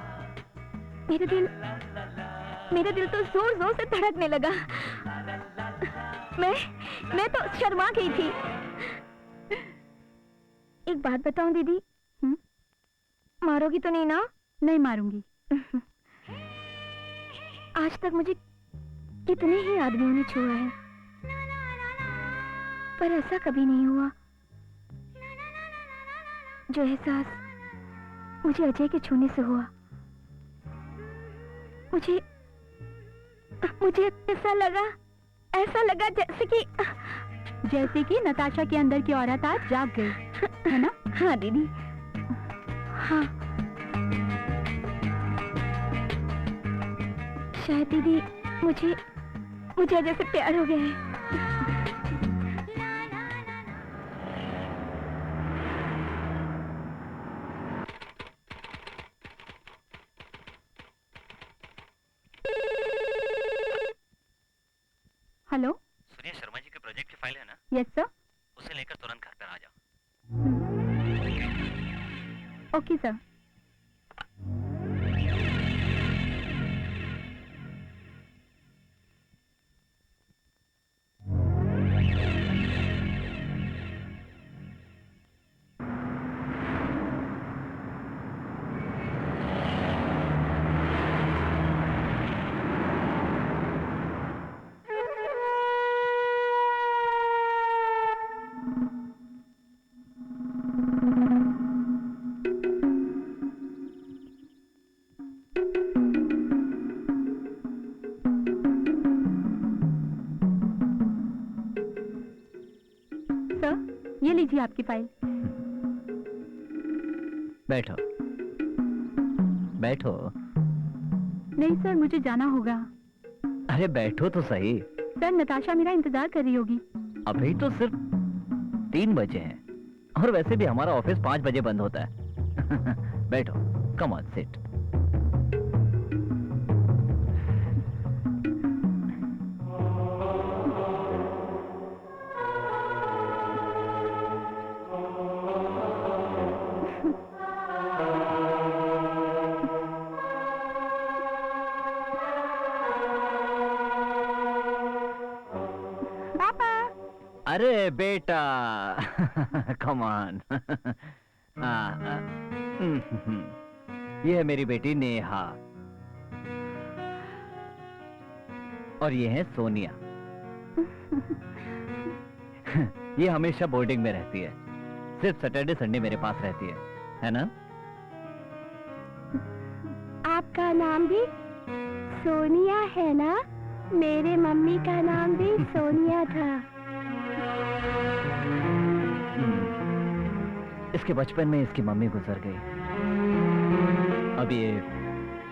मेरा दिल तो जोर जोर से धड़कने लगा। मैं तो शर्मा गई थी। एक बात बताऊं दीदी, मारोगी तो नहीं ना? नहीं मारूंगी। आज तक मुझे कितने ही आदमियों ने छुआ है, पर ऐसा कभी नहीं हुआ जो एहसास मुझे अजय के छूने से हुआ। मुझे ऐसा लगा जैसे कि नताशा के अंदर की औरत आज जाग गई, है ना? हाँ दीदी, हाँ। शायद दीदी मुझे अजय से प्यार हो गया है। हेलो, सुनिए, शर्मा जी के प्रोजेक्ट की फाइल है ना? Yes sir. उसे लेकर तुरंत घर पर आ जाओ। Okay sir. ये लीजिए आपकी फाइल। बैठो बैठो। नहीं सर, मुझे जाना होगा। अरे बैठो तो सही। सर, नताशा मेरा इंतजार कर रही होगी। अभी तो सिर्फ 3 बजे हैं, और वैसे भी हमारा ऑफिस 5 बजे बंद होता है। बैठो, कम ऑन सिट। अरे बेटा कम ऑन। ये है मेरी बेटी नेहा और ये है सोनिया। ये हमेशा बोर्डिंग में रहती है, सिर्फ सैटरडे संडे मेरे पास रहती है ना? आपका नाम भी सोनिया है ना? मेरे मम्मी का नाम भी सोनिया था। इसके बचपन में इसकी मम्मी गुजर गई, अब ये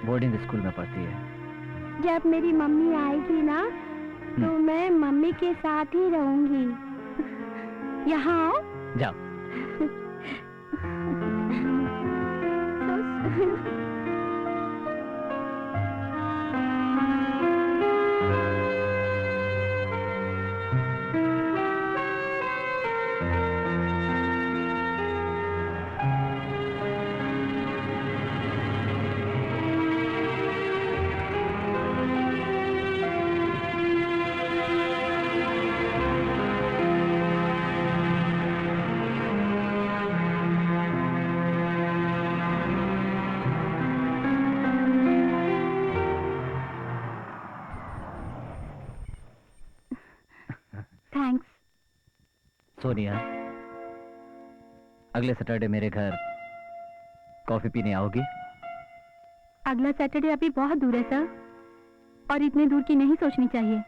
बोर्डिंग स्कूल में पढ़ती है। जब मेरी मम्मी आएगी ना तो मैं मम्मी के साथ ही रहूंगी। यहाँ आओ। जाओ। थैंक्स। सोनिया, अगले सैटरडे मेरे घर कॉफी पीने आओगी? अगला सैटरडे अभी बहुत दूर है सर, और इतने दूर की नहीं सोचनी चाहिए।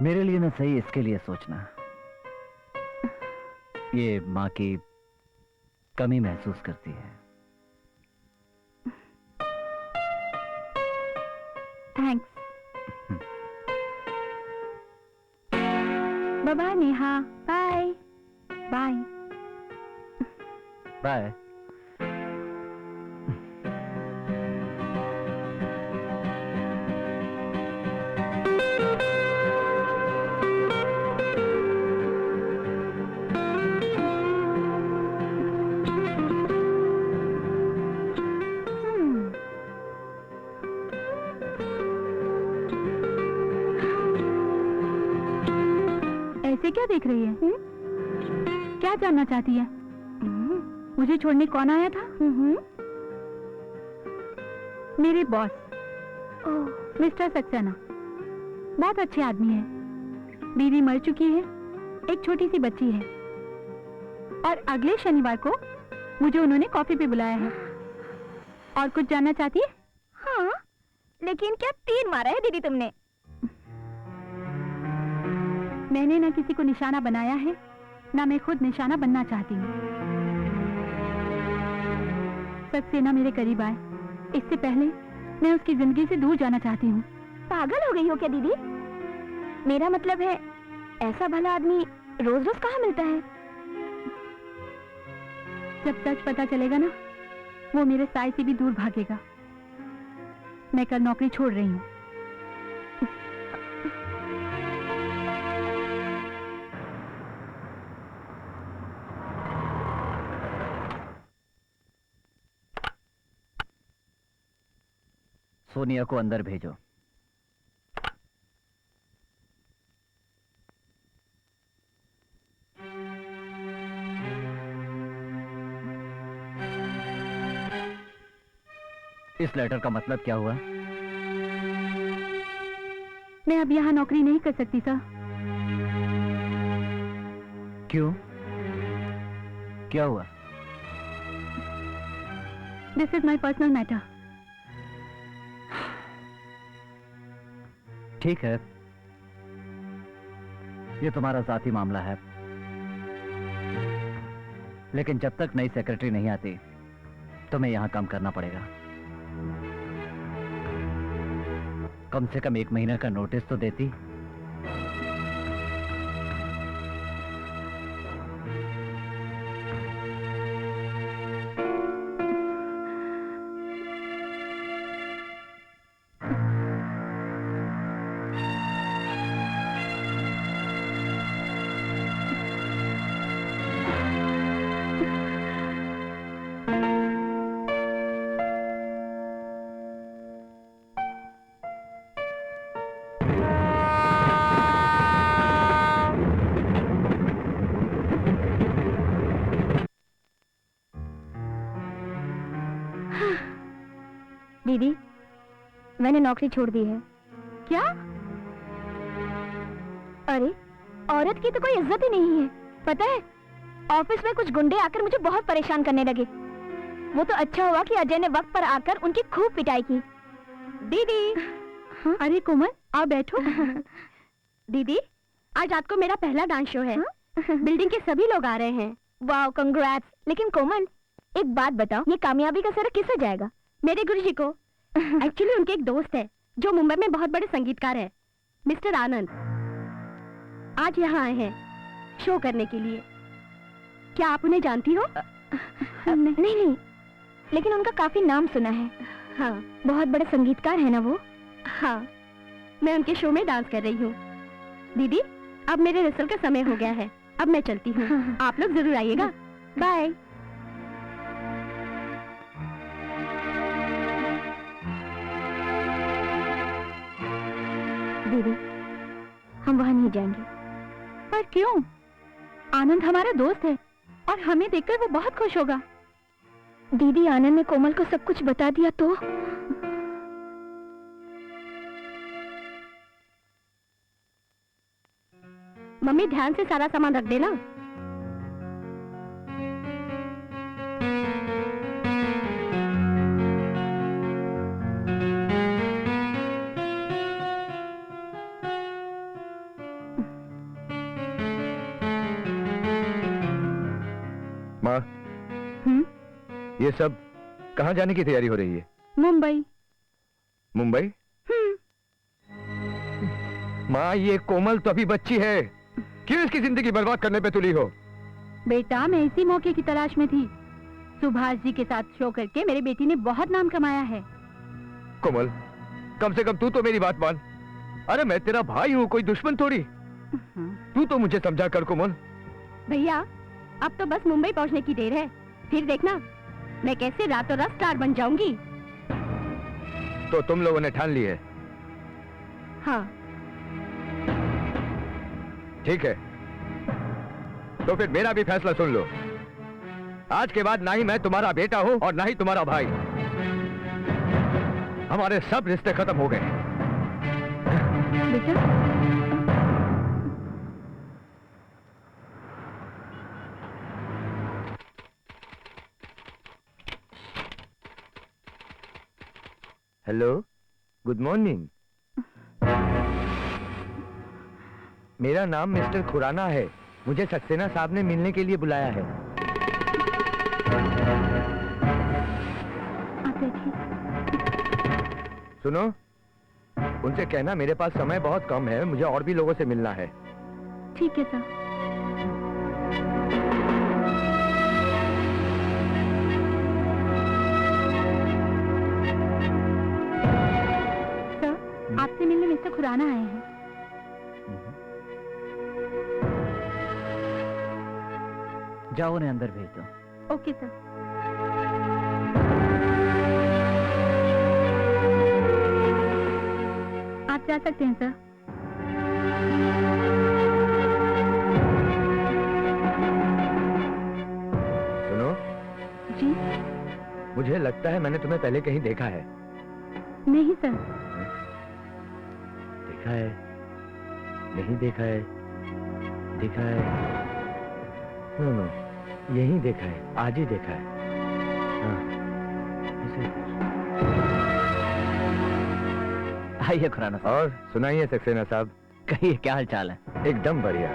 मेरे लिए ना सही, इसके लिए सोचना। ये माँ की कमी महसूस करती है। Thanks. Bye Neha. Bye bye. Bye. ऐसे क्या देख रही है? क्या जानना चाहती है? मुझे छोड़ने कौन आया था? मेरे बॉस मिस्टर सक्सेना। बहुत अच्छे आदमी है, बीवी मर चुकी है, एक छोटी सी बच्ची है, और अगले शनिवार को मुझे उन्होंने कॉफी पे बुलाया है। और कुछ जानना चाहती है? हाँ, लेकिन क्या तीर मारा है दीदी तुमने? मैंने ना किसी को निशाना बनाया है, ना मैं खुद निशाना बनना चाहती हूँ। सक्सेना मेरे करीब आए, इससे पहले मैं उसकी जिंदगी से दूर जाना चाहती हूँ। पागल हो गई हो क्या दीदी? मेरा मतलब है, ऐसा भला आदमी रोज रोज कहाँ मिलता है? जब सच पता चलेगा ना, वो मेरे साय से भी दूर भागेगा। मैं कल नौकरी छोड़ रही हूँ। सोनिया को अंदर भेजो। इस लेटर का मतलब क्या हुआ? मैं अब यहाँ नौकरी नहीं कर सकती सर। क्यों? क्या हुआ? This is my personal matter. ठीक है, ये तुम्हारा जाती मामला है, लेकिन जब तक नई सेक्रेटरी नहीं आती तुम्हें यहां काम करना पड़ेगा। कम से कम 1 महीने का नोटिस तो देती। दीदी, मैंने नौकरी छोड़ दी है। क्या? अरे, औरत की तो कोई इज्जत ही नहीं है। पता है, ऑफिस में कुछ गुंडे आकर मुझे बहुत परेशान करने लगे। वो तो अच्छा हुआ कि अजय ने वक्त पर आकर उनकी खूब पिटाई की। दीदी। हाँ? अरे कोमल, आओ बैठो। दीदी, आज रात को मेरा पहला डांस शो है। बिल्डिंग के सभी लोग आ रहे हैं। Wow, congrats. लेकिन कोमल, एक बात बताओ, ये कामयाबी का श्रेय किसे जाएगा? मेरे गुरुजी को। एक्चुअली उनके एक दोस्त है जो मुंबई में बहुत बड़े संगीतकार है, मिस्टर आनंद। आज यहाँ आए हैं शो करने के लिए। क्या आप उन्हें जानती हो? नहीं, लेकिन उनका काफी नाम सुना है। हाँ, बहुत बड़े संगीतकार है ना वो। हाँ, मैं उनके शो में डांस कर रही हूँ। दीदी, अब मेरे रिहर्सल का समय हो गया है, अब मैं चलती हूँ। आप लोग जरूर आइएगा। बाय। दीदी, हम वहाँ नहीं जाएंगे। पर क्यों? आनंद हमारा दोस्त है और हमें देखकर वो बहुत खुश होगा। दीदी, आनंद ने कोमल को सब कुछ बता दिया तो? मम्मी, ध्यान से सारा सामान रख देना। माँ, ये सब कहाँ जाने की तैयारी हो रही है? मुंबई। मुंबई? माँ, ये कोमल तो अभी बच्ची है, क्यों इसकी जिंदगी बर्बाद करने पे तुली हो? बेटा, मैं इसी मौके की तलाश में थी। सुभाष जी के साथ शो करके मेरी बेटी ने बहुत नाम कमाया है। कोमल, कम से कम तू तो मेरी बात मान। अरे मैं तेरा भाई हूँ, कोई दुश्मन थोड़ी। तू तो मुझे समझा कर कोमल। भैया, अब तो बस मुंबई पहुंचने की देर है, फिर देखना मैं कैसे रातों रात स्टार बन जाऊंगी। तो तुम लोगों ने ठान ली है? हाँ। ठीक है, तो फिर मेरा भी फैसला सुन लो। आज के बाद ना ही मैं तुम्हारा बेटा हूं और ना ही तुम्हारा भाई। हमारे सब रिश्ते खत्म हो गए। बेटा, हेलो, गुड मॉर्निंग। मेरा नाम मिस्टर खुराना है, मुझे सक्सेना साहब ने मिलने के लिए बुलाया है। आप बैठिए। सुनो, उनसे कहना मेरे पास समय बहुत कम है, मुझे और भी लोगों से मिलना है। ठीक है सर। सर, आपसे मिलने मिस्टर खुराना आए हैं। जाओ, उन्हें अंदर भेज दो। Okay sir. आप जा सकते हैं सर। सुनो जी? मुझे लगता है मैंने तुम्हें पहले कहीं देखा है। नहीं सर। देखा है? नहीं देखा है? देखा है? नो, यही देखा है, आज ही देखा है। हाँ, आइए खुराना साहब। और सुनाइए सक्सेना साहब। कहिए, क्या हाल चाल है? एकदम बढ़िया।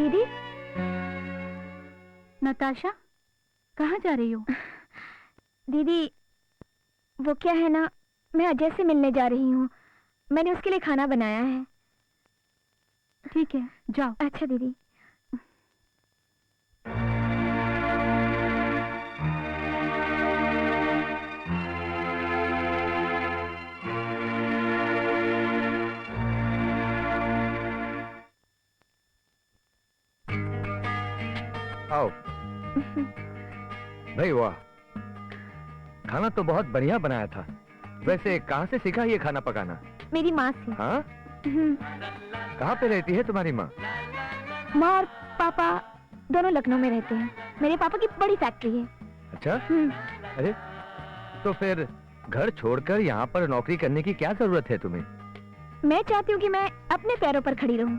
दीदी। नताशा, कहाँ जा रही हो? दीदी, वो क्या है ना, मैं अजय से मिलने जा रही हूँ। मैंने उसके लिए खाना बनाया है। ठीक है, जाओ। अच्छा दीदी। आओ। भाई वाह, खाना तो बहुत बढ़िया बनाया था। वैसे कहाँ से सीखा ये खाना पकाना? मेरी माँ से। हाँ? कहाँ पे रहती है तुम्हारी माँ? माँ और पापा दोनों लखनऊ में रहते हैं। मेरे पापा की बड़ी फैक्ट्री है। अच्छा? अरे, तो फिर घर छोड़कर यहाँ पर नौकरी करने की क्या जरूरत है तुम्हें? मैं चाहती हूँ कि मैं अपने पैरों पर खड़ी रहूं।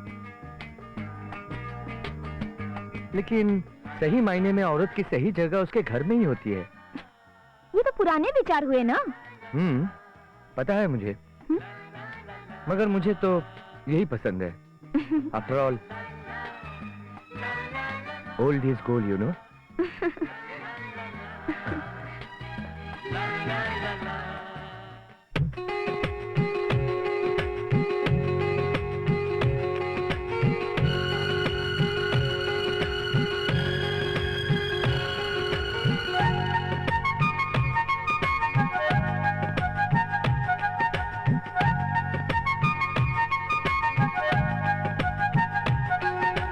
लेकिन सही मायने में औरत की सही जगह उसके घर में ही होती है। ये तो पुराने विचार हुए ना। पता है मुझे। मगर मुझे तो यही पसंद है। After all, old is gold, you know.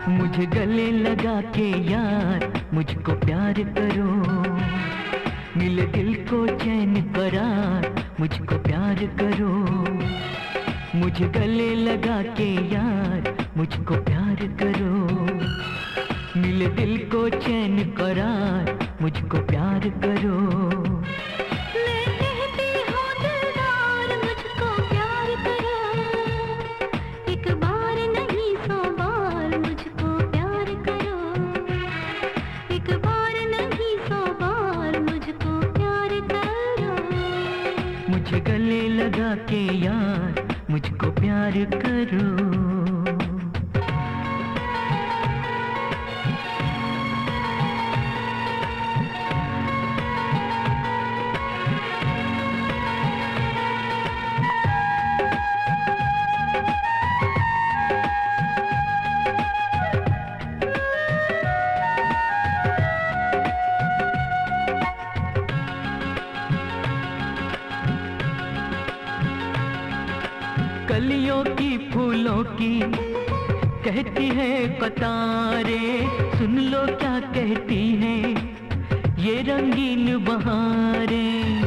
मुझे गले लगा के यार मुझको प्यार करो, मिले दिल को चैन करार मुझको प्यार करो। मुझे गले लगा के यार मुझको प्यार करो, मिले दिल को चैन करार मुझको प्यार करो। मैं कहती हूँ दिलदार मुझको प्यार करो, एक बार नहीं 100 बार मुझको प्यार करो, एक बार नहीं 100 बार मुझको प्यार करो। मुझे गले लगा के यार मुझको प्यार करो। कलियों की फूलों की कहती है कतारें, सुन लो क्या कहती है ये रंगीन बहारें।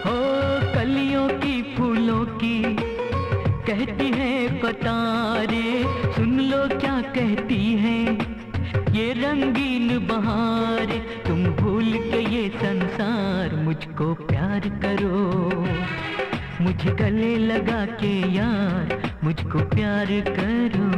हो कलियों की फूलों की कहती है कतारें, सुन लो क्या कहती है ये रंगीन बहार। तुम भूल के ये संसार मुझको प्यार करो, मुझे गले लगा के यार मुझको प्यार करो।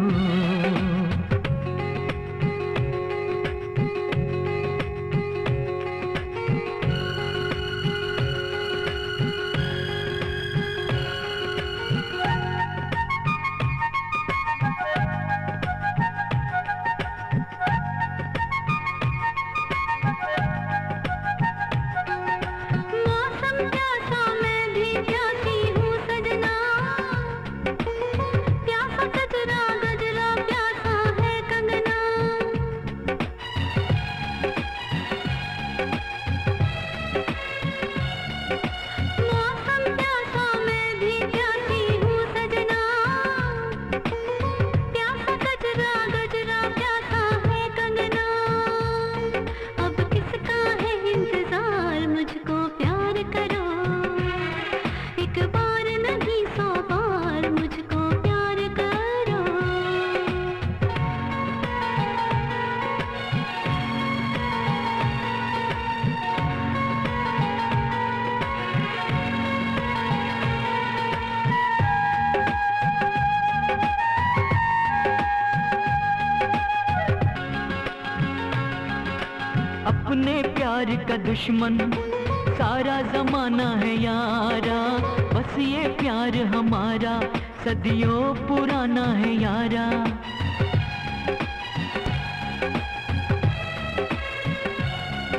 अपने प्यार का दुश्मन सारा जमाना है यारा, बस ये प्यार हमारा सदियों पुराना है यारा।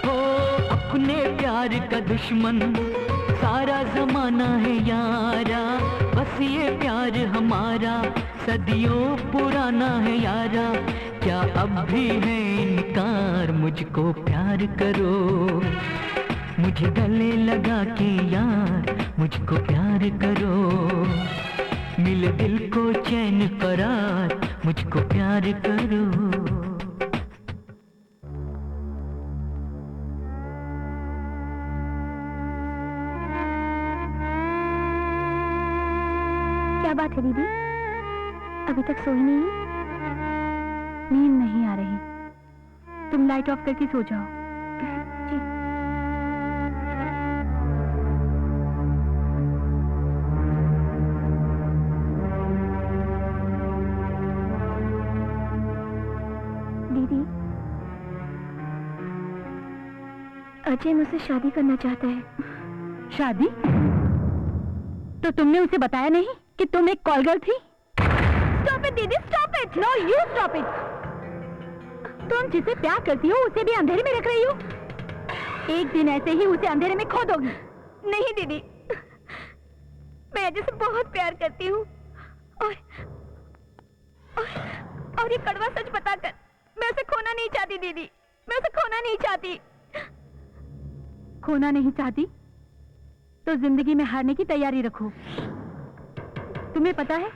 हो अपने प्यार का दुश्मन सारा जमाना है यारा, बस ये प्यार हमारा सदियों पुराना है यारा। क्या अब भी है इनकार, मुझको प्यार करो, मुझे गले लगा के यार मुझको प्यार करो। मिले दिल को चैन करार, मुझको प्यार करो। क्या बात है दीदी, अभी तक सोई नहीं? नींद नहीं आ रही, तुम लाइट ऑफ करके सो जाओ। जी। दीदी, अजय मुझसे शादी करना चाहता है। शादी? तो तुमने उसे बताया नहीं कि तुम एक कॉल गर्ल थी? Stop it, दीदी, stop it! No, you stop it! तुम जिसे प्यार करती हो उसे भी अंधेरे में रख रही हो। एक दिन ऐसे ही उसे अंधेरे में खो दोगी। नहीं दीदी, मैं अजय से बहुत प्यार करती हूँ और ये कड़वा सच बताकर मैं उसे खोना नहीं चाहती दीदी, मैं उसे खोना नहीं चाहती। खोना नहीं चाहती तो जिंदगी में हारने की तैयारी रखो। तुम्हें पता है,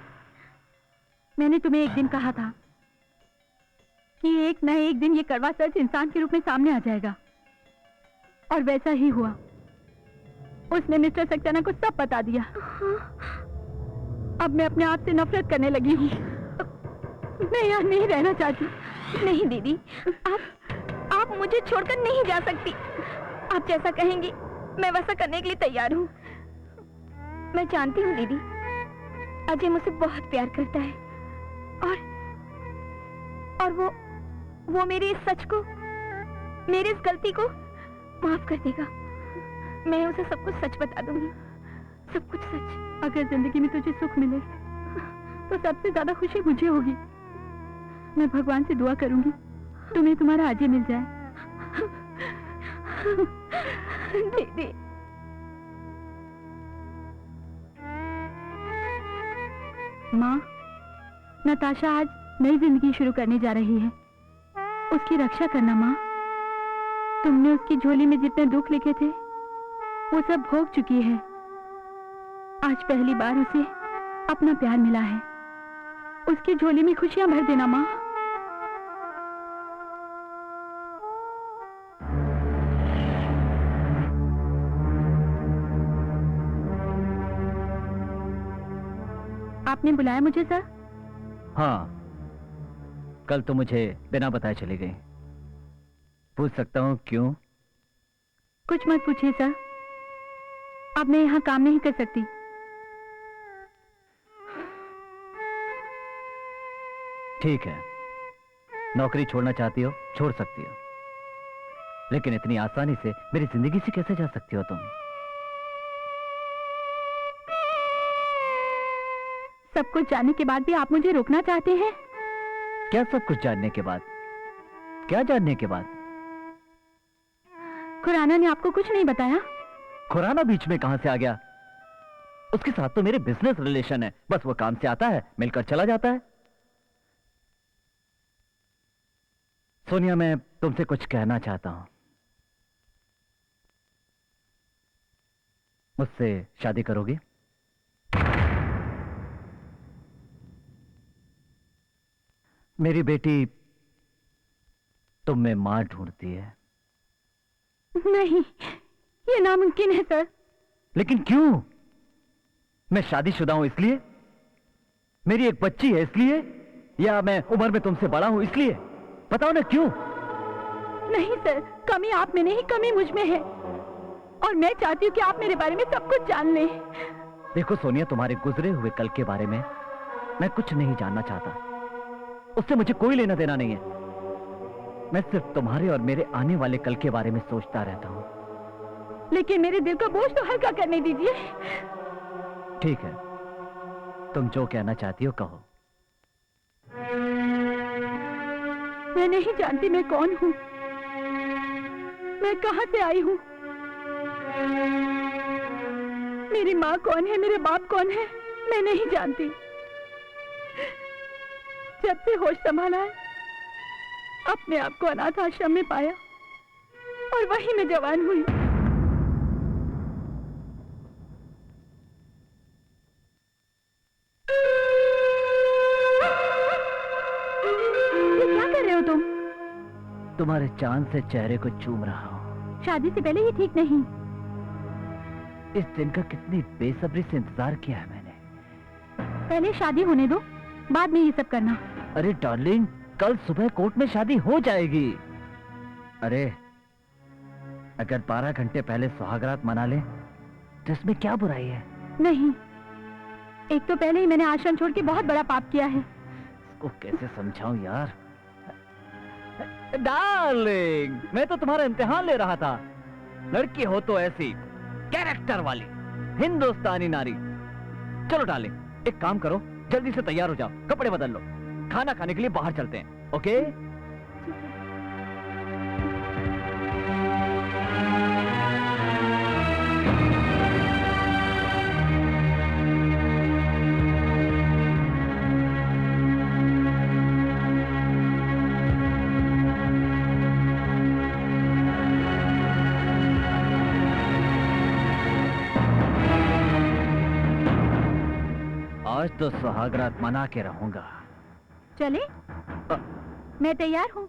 मैंने तुम्हें एक दिन कहा था कि एक न एक दिन ये कड़वा सच इंसान के रूप में सामने आ जाएगा, और वैसा ही हुआ। उसने मिस्टर सक्सेना को सब बता दिया। अब मैं अपने आप से नफरत करने लगी हूँ। मैं यहाँ नहीं रहना चाहती। नहीं दीदी, आप मुझे छोड़कर नहीं जा सकती। आप जैसा कहेंगी मैं वैसा करने के लिए तैयार हूँ। मैं जानती हूँ दीदी, अजय मुझसे बहुत प्यार करता है और वो मेरी इस सच को, मेरी इस गलती को माफ कर देगा। मैं उसे सब कुछ सच बता दूंगी, सब कुछ सच। अगर जिंदगी में तुझे सुख मिले तो सबसे ज्यादा खुशी मुझे होगी। मैं भगवान से दुआ करूंगी तुम्हें तुम्हारा अजय मिल जाए। दीदी, माँ, नताशा आज नई जिंदगी शुरू करने जा रही है। उसकी रक्षा करना माँ। तुमने उसकी झोली में जितने दुख लिखे थे वो सब भोग चुकी है। आज पहली बार उसे अपना प्यार मिला है। उसकी झोली में खुशियां भर देना माँ। आपने बुलाया मुझे सर? हाँ, कल तो मुझे बिना बताए चली गई। पूछ सकता हूँ क्यों? कुछ मत पूछिए सर, अब मैं यहाँ काम नहीं कर सकती। ठीक है, नौकरी छोड़ना चाहती हो छोड़ सकती हो, लेकिन इतनी आसानी से मेरी जिंदगी से कैसे जा सकती हो तुम? सब कुछ जानने के बाद भी आप मुझे रोकना चाहते हैं? क्या सब कुछ जानने के बाद? क्या जानने के बाद? खुराना ने आपको कुछ नहीं बताया? खुराना बीच में कहां से आ गया? उसके साथ तो मेरे बिजनेस रिलेशन है, बस वो काम से आता है, मिलकर चला जाता है। सोनिया, मैं तुमसे कुछ कहना चाहता हूं। मुझसे शादी करोगी? मेरी बेटी तुम में मां ढूंढती है। नहीं, ये नामुमकिन है सर। लेकिन क्यों? मैं शादीशुदा हूं इसलिए? मेरी एक बच्ची है इसलिए? या मैं उम्र में तुमसे बड़ा हूं इसलिए? बताओ ना क्यों? नहीं सर, कमी आप में नहीं, कमी मुझ में है, और मैं चाहती हूँ कि आप मेरे बारे में सब कुछ जान लें। देखो सोनिया, तुम्हारे गुजरे हुए कल के बारे में मैं कुछ नहीं जानना चाहता। उससे मुझे कोई लेना देना नहीं है। मैं सिर्फ तुम्हारे और मेरे आने वाले कल के बारे में सोचता रहता हूं। लेकिन मेरे दिल का बोझ तो हल्का करने दीजिए। ठीक है, तुम जो कहना चाहती हो कहो। मैं नहीं जानती मैं कौन हूँ, मैं कहाँ से आई हूँ, मेरी माँ कौन है, मेरे बाप कौन है, मैं नहीं जानती। जब से होश संभाला है, अपने आप को अनाथ आश्रम में पाया और वहीं मैं जवान हुई। ये क्या कर रहे हो तुम? तुम्हारे चांद से चेहरे को चूम रहा हूँ। शादी से पहले ये ठीक नहीं। इस दिन का कितनी बेसब्री से इंतजार किया है मैंने। पहले शादी होने दो, बाद में ये सब करना। अरे डार्लिंग, कल सुबह कोर्ट में शादी हो जाएगी। अरे अगर 12 घंटे पहले सुहागरात मना ले तो इसमें क्या बुराई है? नहीं, एक तो पहले ही मैंने आश्रम छोड़ के बहुत बड़ा पाप किया है। इसको कैसे समझाऊं यार? डार्लिंग, मैं तो तुम्हारा इम्तिहान ले रहा था। लड़की हो तो ऐसी कैरेक्टर वाली हिंदुस्तानी नारी। चलो डार्लिंग, एक काम करो, जल्दी से तैयार हो जाओ, कपड़े बदल लो, खाना खाने के लिए बाहर चलते हैं। ओके? आज तो सुहागरात मना के रहूंगा। चले? मैं तैयार हूँ।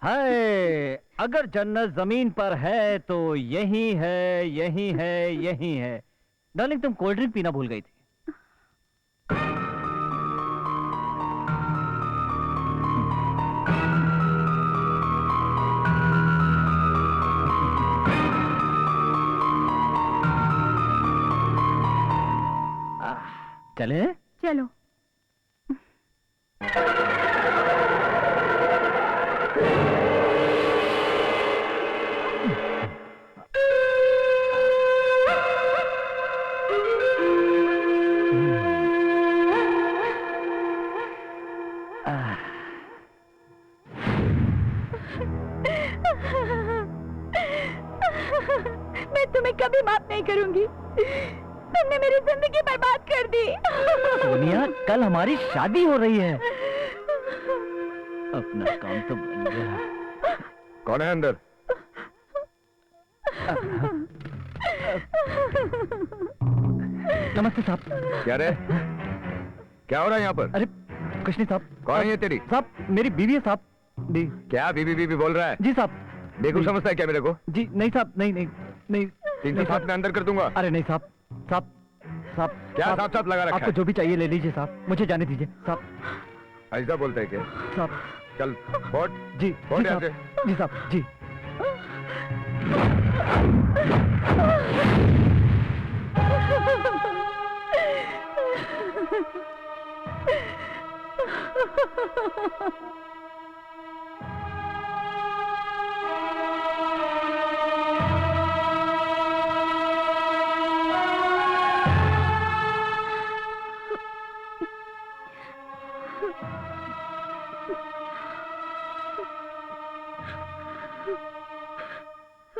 हाय, अगर जन्नत जमीन पर है तो यही है, यही है, यही है। डार्लिंग, तुम कोल्ड ड्रिंक पीना भूल गई थी। चले? चलो। मैं तुम्हें कभी माफ नहीं करूंगी। तुमने मेरी जिंदगी बर्बाद कर दी। सोनिया, कल हमारी शादी हो रही है। अपना काम तो बन गया। कौन है अंदर? नमस्ते साहब। क्या रे? क्या हो रहा है यहाँ पर? अरे कुछ नहीं साहब। कौन है ये तेरी? साहब, मेरी बीवी है साहब। जी। क्या बीबी बीबी बोल रहा है? जी साहब। बेवकूफ समझता है क्या मेरे को? जी नहीं साहब, नहीं नहीं नहीं। 307 में अंदर कर दूंगा। अरे नहीं साहब, साहब साहब। क्या साहब साहब लगा रखा आपको है? जो भी चाहिए ले लीजिए साहब, मुझे जाने दीजिए साहब। ऐसा बोलते है क्या? साहब चल फोड़। जी, फोड़ जी यहाँ साहब, से। जी साहब जी।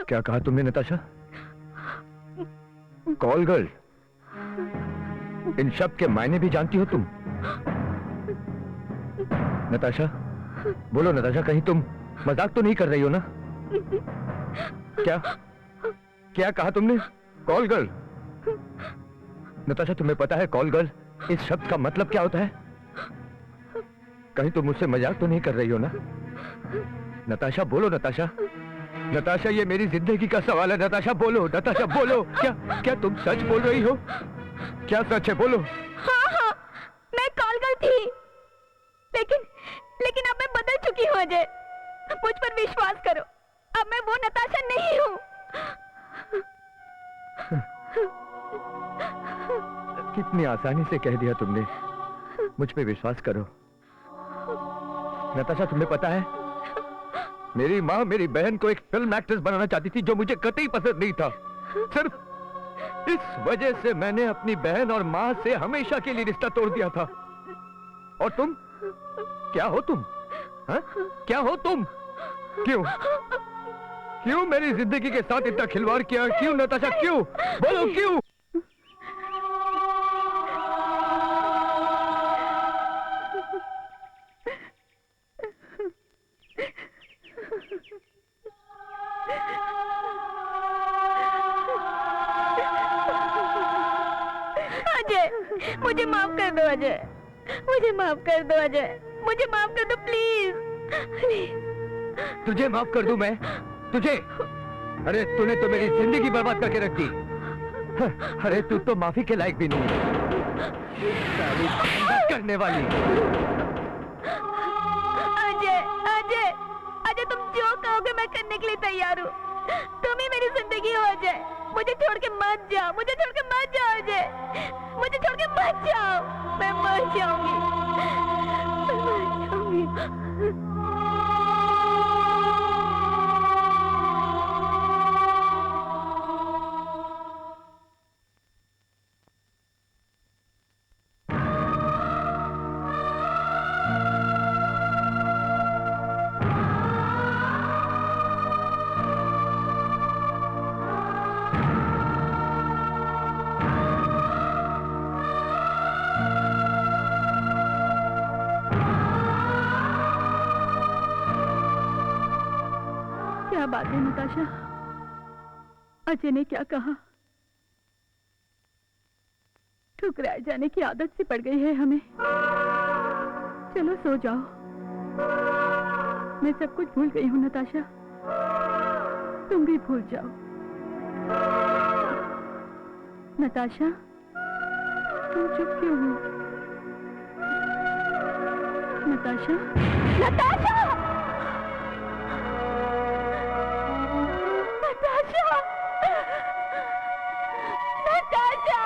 क्या कहा तुमने नताशा? Call girl? इन शब्द के मायने भी जानती हो तुम? नताशा, बोलो नताशा, कहीं तुम मजाक तो नहीं कर रही हो ना? क्या क्या कहा तुमने? Call girl? नताशा, तुम्हें पता है कॉल गर्ल इस शब्द का मतलब क्या होता है? कहीं तुम मुझसे मजाक तो नहीं कर रही हो ना? नताशा, बोलो नताशा। नताशा, ये मेरी जिंदगी का सवाल है। नताशा बोलो, नताशा बोलो। क्या क्या तुम सच बोल रही हो? क्या सच है? बोलो। हाँ हाँ, मैं कॉल गर्ल थी, लेकिन अब मैं बदल चुकी हूँ अजय। मुझ पर विश्वास करो, अब मैं वो नताशा नहीं हूँ। कितनी आसानी से कह दिया तुमने, मुझ पे विश्वास करो। नताशा, तुम्हें पता है मेरी माँ मेरी बहन को एक फिल्म एक्ट्रेस बनाना चाहती थी, जो मुझे कतई पसंद नहीं था। सिर्फ इस वजह से मैंने अपनी बहन और माँ से हमेशा के लिए रिश्ता तोड़ दिया था। और तुम क्या हो तुम? हाँ? क्या हो तुम? क्यों क्यों मेरी जिंदगी के साथ इतना खिलवाड़ किया? क्यों नताशा, क्यों? बोलो क्यों? अजय, मुझे माफ कर दो अजय, मुझे माफ कर दो अजय, मुझे माफ कर दो प्लीज प्लीज। तुझे माफ कर दूं मैं? तुझे? अरे तूने तो मेरी जिंदगी बर्बाद करके रख दी। अरे तू तो माफी के लायक भी नहीं है, साली धंधा करने वाली। अजय अजय अजय, तुम जो कहोगे मैं करने के लिए तैयार हूँ। तुम ही मेरी जिंदगी हो अजय, मुझे छोड़ के मत जाओ, मुझे छोड़ के मत जाओ अजय, मुझे छोड़ के मत जाओ, मैं मर जाऊंगी, मैं मर जाऊंगी। क्या बात है नताशा, अजय ने क्या कहा? ठुकराए जाने की आदत सी पड़ गई है हमें। चलो सो जाओ, मैं सब कुछ भूल गई हूँ नताशा, तुम भी भूल जाओ। नताशा, तुम चुप क्यों हो? नताशा, नताशा, नताशा, नताशा।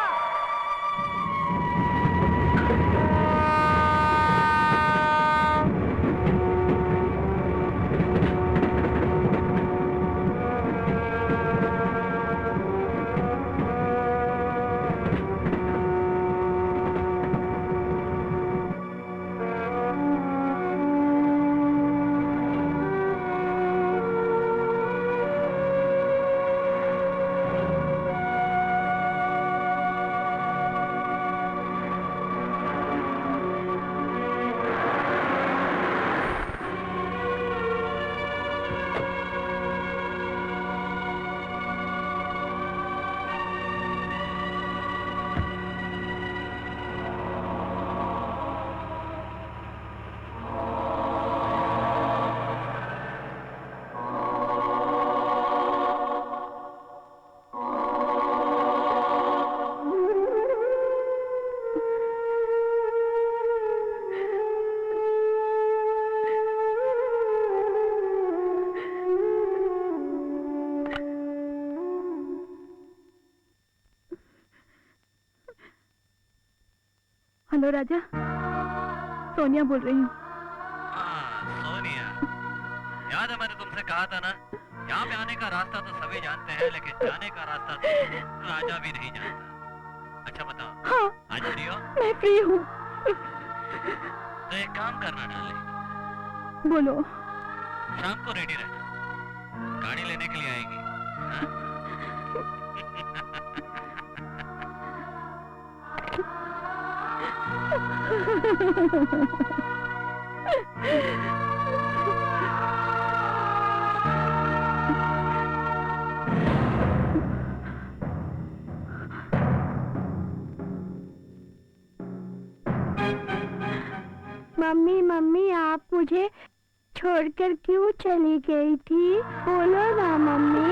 हेलो राजा, सोनिया बोल रही हूँ। सोनिया, याद है मैंने तुमसे कहा था ना, यहाँ पे आने का रास्ता तो सभी जानते हैं, लेकिन जाने का रास्ता तो राजा भी नहीं जानता। अच्छा बताओ, हाँ, आज फ्री हो? मैं फ्री हूँ। तो एक काम करना डाले, बोलो। शाम को रेडी रहना, गाड़ी लेने के लिए आएगी। हाँ? मम्मी मम्मी, आप मुझे छोड़कर क्यों चली गई थी? बोलो ना मम्मी।